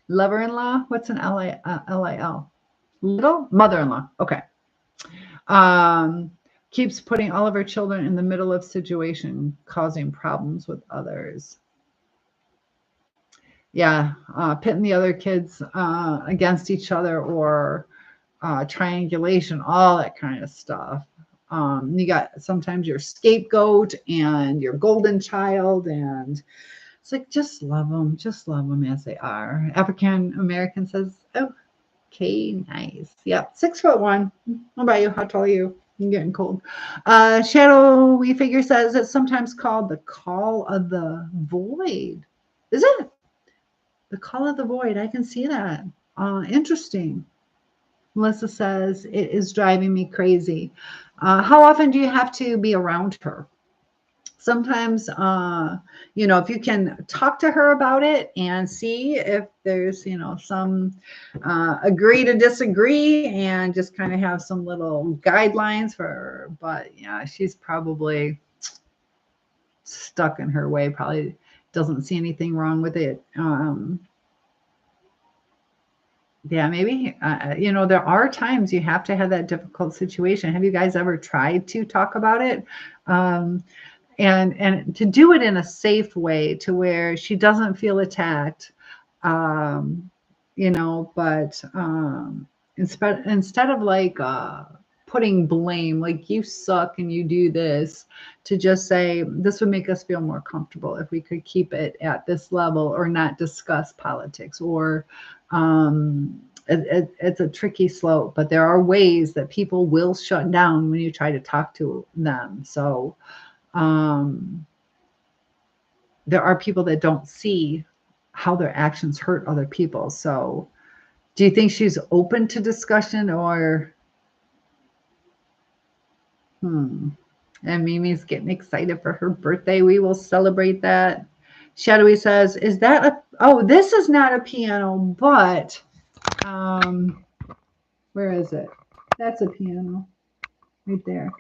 Lover-in-law? What's an LIL? Little? Mother-in-law. Okay. Keeps putting all of her children in the middle of situation, causing problems with others. Yeah, pitting the other kids against each other, or triangulation, all that kind of stuff. You got sometimes your scapegoat and your golden child, and it's like, just love them as they are. African American says, oh, okay, nice. Yep, 6'1". How about you? How tall are you? I'm getting cold. Shadowy Figure says it's sometimes called the call of the void. Is it? The call of the void. I can see that. Interesting. Melissa says it is driving me crazy. How often do you have to be around her? Sometimes, if you can talk to her about it and see if there's, some agree to disagree, and just kind of have some little guidelines for her. But yeah, she's probably stuck in her way, probably doesn't see anything wrong with it. Yeah, maybe, there are times you have to have that difficult situation. Have you guys ever tried to talk about it? Um, and to do it in a safe way to where she doesn't feel attacked, um, but instead of like putting blame, like you suck and you do this, to just say this would make us feel more comfortable if we could keep it at this level or not discuss politics or it's a tricky slope, but there are ways that people will shut down when you try to talk to them. So um, there are people that don't see how their actions hurt other people. So do you think she's open to discussion or hmm? And Mimi's getting excited for her birthday. We will celebrate that. Shadowy says, is that oh, this is not a piano, but um, where is it? That's a piano right there.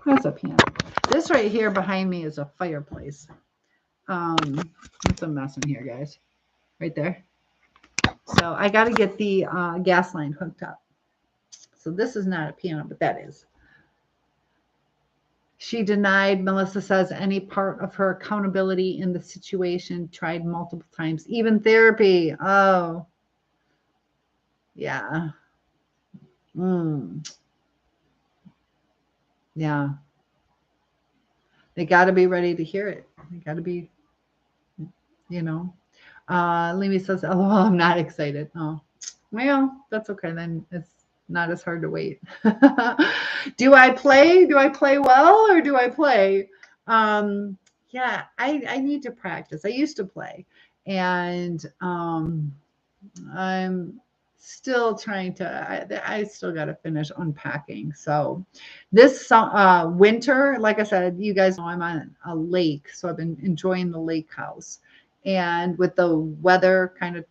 That's a piano. This right here behind me is a fireplace. It's a mess in here, guys. Right there. So I got to get the gas line hooked up. So this is not a piano, but that is. She denied, Melissa says, any part of her accountability in the situation, tried multiple times, even therapy. Oh, yeah. Mm, yeah. They got to be ready to hear it. They got to be, you know. Limi says, "Oh, I'm not excited." Oh, well, that's okay then. It's not as hard to wait. Do I play? Do I play well or do I play? Um, yeah, I need to practice. I used to play, and I'm still trying to. I still got to finish unpacking. So this winter, like I said, you guys know I'm on a lake, so I've been enjoying the lake house. And with the weather kind of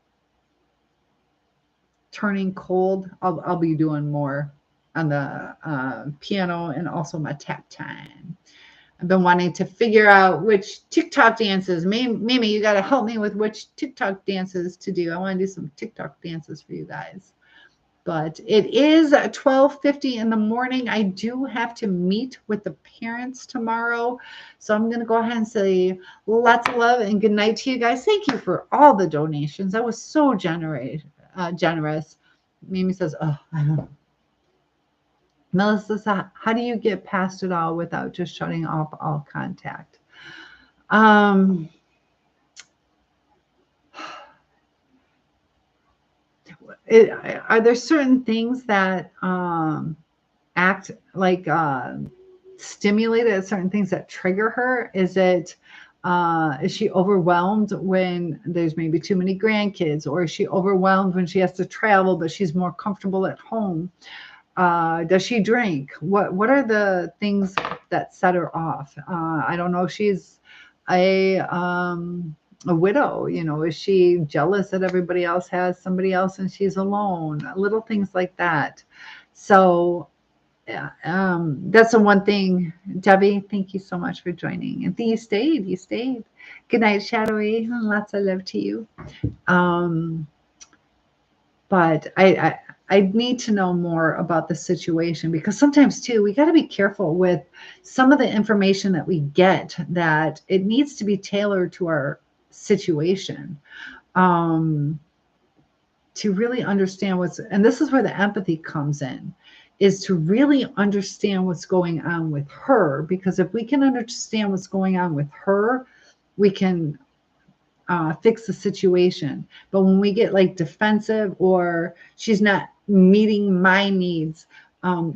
turning cold, I'll be doing more on the piano and also my tap time. I've been wanting to figure out which TikTok dances. Mimi, you got to help me with which TikTok dances to do. I want to do some TikTok dances for you guys. But it is 12:50 in the morning. I do have to meet with the parents tomorrow. So I'm going to go ahead and say lots of love and good night to you guys. Thank you for all the donations. That was so generous. Mimi says, oh, I don't know. Melissa says, how do you get past it all without just shutting off all contact? Are there certain things that act like stimulated, certain things that trigger her? Is she overwhelmed when there's maybe too many grandkids, or is she overwhelmed when she has to travel but she's more comfortable at home? Does she drink? What are the things that set her off? I don't know if she's a widow, is she jealous that everybody else has somebody else and she's alone? Little things like that. So yeah, that's the one thing. Debbie, thank you so much for joining. And you stayed. You stayed. Good night, Shadowy. Lots of love to you. But I need to know more about the situation, because sometimes too we got to be careful with some of the information that we get, that it needs to be tailored to our situation. To really understand and this is where the empathy comes in, is to really understand what's going on with her. Because if we can understand what's going on with her, we can fix the situation. But when we get like defensive, or she's not meeting my needs,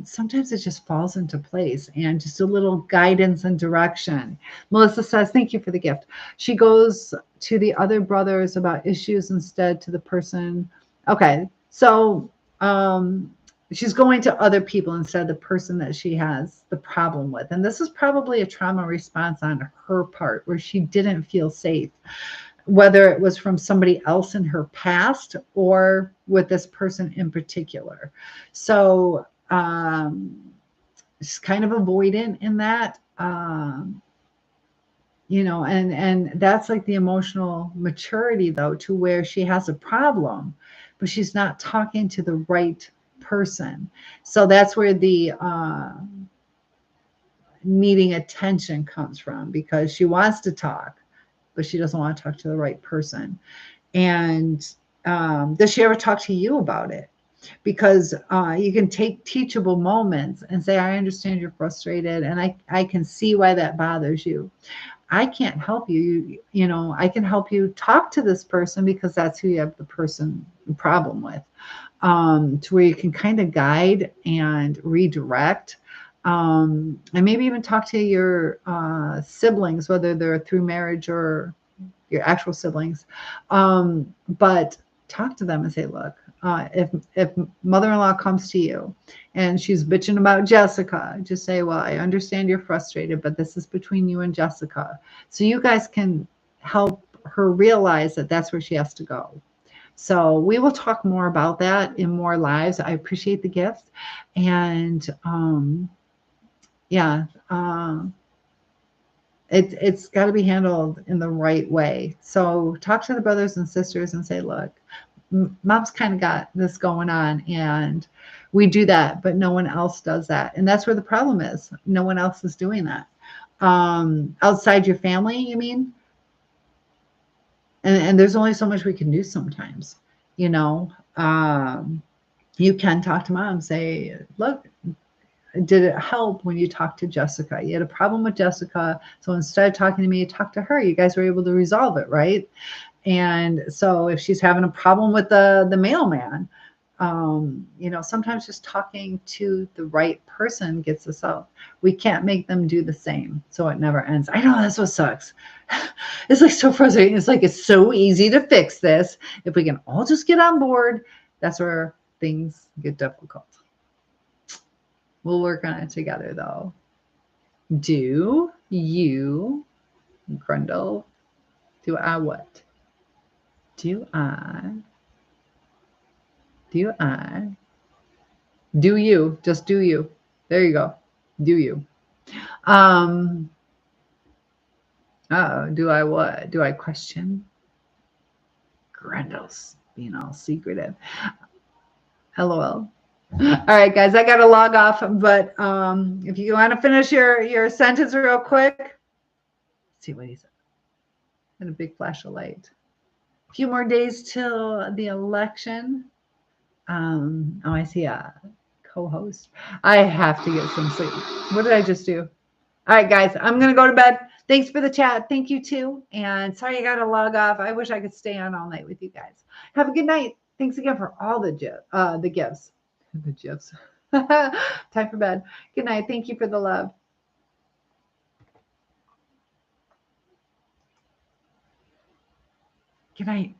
sometimes it just falls into place, and just a little guidance and direction. Melissa says, thank you for the gift. She goes to the other brothers about issues instead to the person. Okay, so she's going to other people instead of the person that she has the problem with. And this is probably a trauma response on her part, where she didn't feel safe, whether it was from somebody else in her past or with this person in particular. So she's kind of avoidant in that, and that's like the emotional maturity, though, to where she has a problem. but she's not talking to the right person. So that's where the needing attention comes from, because she wants to talk, but she doesn't want to talk to the right person. And does she ever talk to you about it? Because you can take teachable moments and say, I understand you're frustrated, and I can see why that bothers you. I can't help you. You know, I can help you talk to this person because that's who you have the person problem with, to where you can kind of guide and redirect, and maybe even talk to your siblings, whether they're through marriage or your actual siblings. But talk to them and say, look, if mother-in-law comes to you and she's bitching about Jessica, just say, well, I understand you're frustrated, but this is between you and Jessica. So you guys can help her realize that that's where she has to go. So we will talk more about that in more lives. I appreciate the gift. And yeah, it's got to be handled in the right way. So talk to the brothers and sisters and say, look, mom's kind of got this going on, and we do that, but no one else does that. And that's where the problem is. No one else is doing that. Outside your family, you mean? And there's only so much we can do sometimes, you know. You can talk to mom and say, look, did it help when you talked to Jessica? You had a problem with Jessica, so instead of talking to me, you talked to her. You guys were able to resolve it, right? And so if she's having a problem with the mailman, you know, sometimes just talking to the right person gets us out. We can't make them do the same, so it never ends. I know, that's what sucks. It's like so frustrating. It's like, it's so easy to fix this. If we can all just get on board, that's where things get difficult. We'll work on it together, though. Do you, Grundle, do I what? Do you, just do you. There you go. Do you. Do I what? Do I question? Grundle's being all secretive. LOL. All right, guys, I got to log off, but if you want to finish your sentence real quick. Let's see what he said. And a big flash of light. A few more days till the election. Oh, I see a co-host. I have to get some sleep. What did I just do? All right, guys, I'm going to go to bed. Thanks for the chat. Thank you, too. And sorry I got to log off. I wish I could stay on all night with you guys. Have a good night. Thanks again for all the gifts. The gifs. Time for bed. Good night. Thank you for the love. Good night.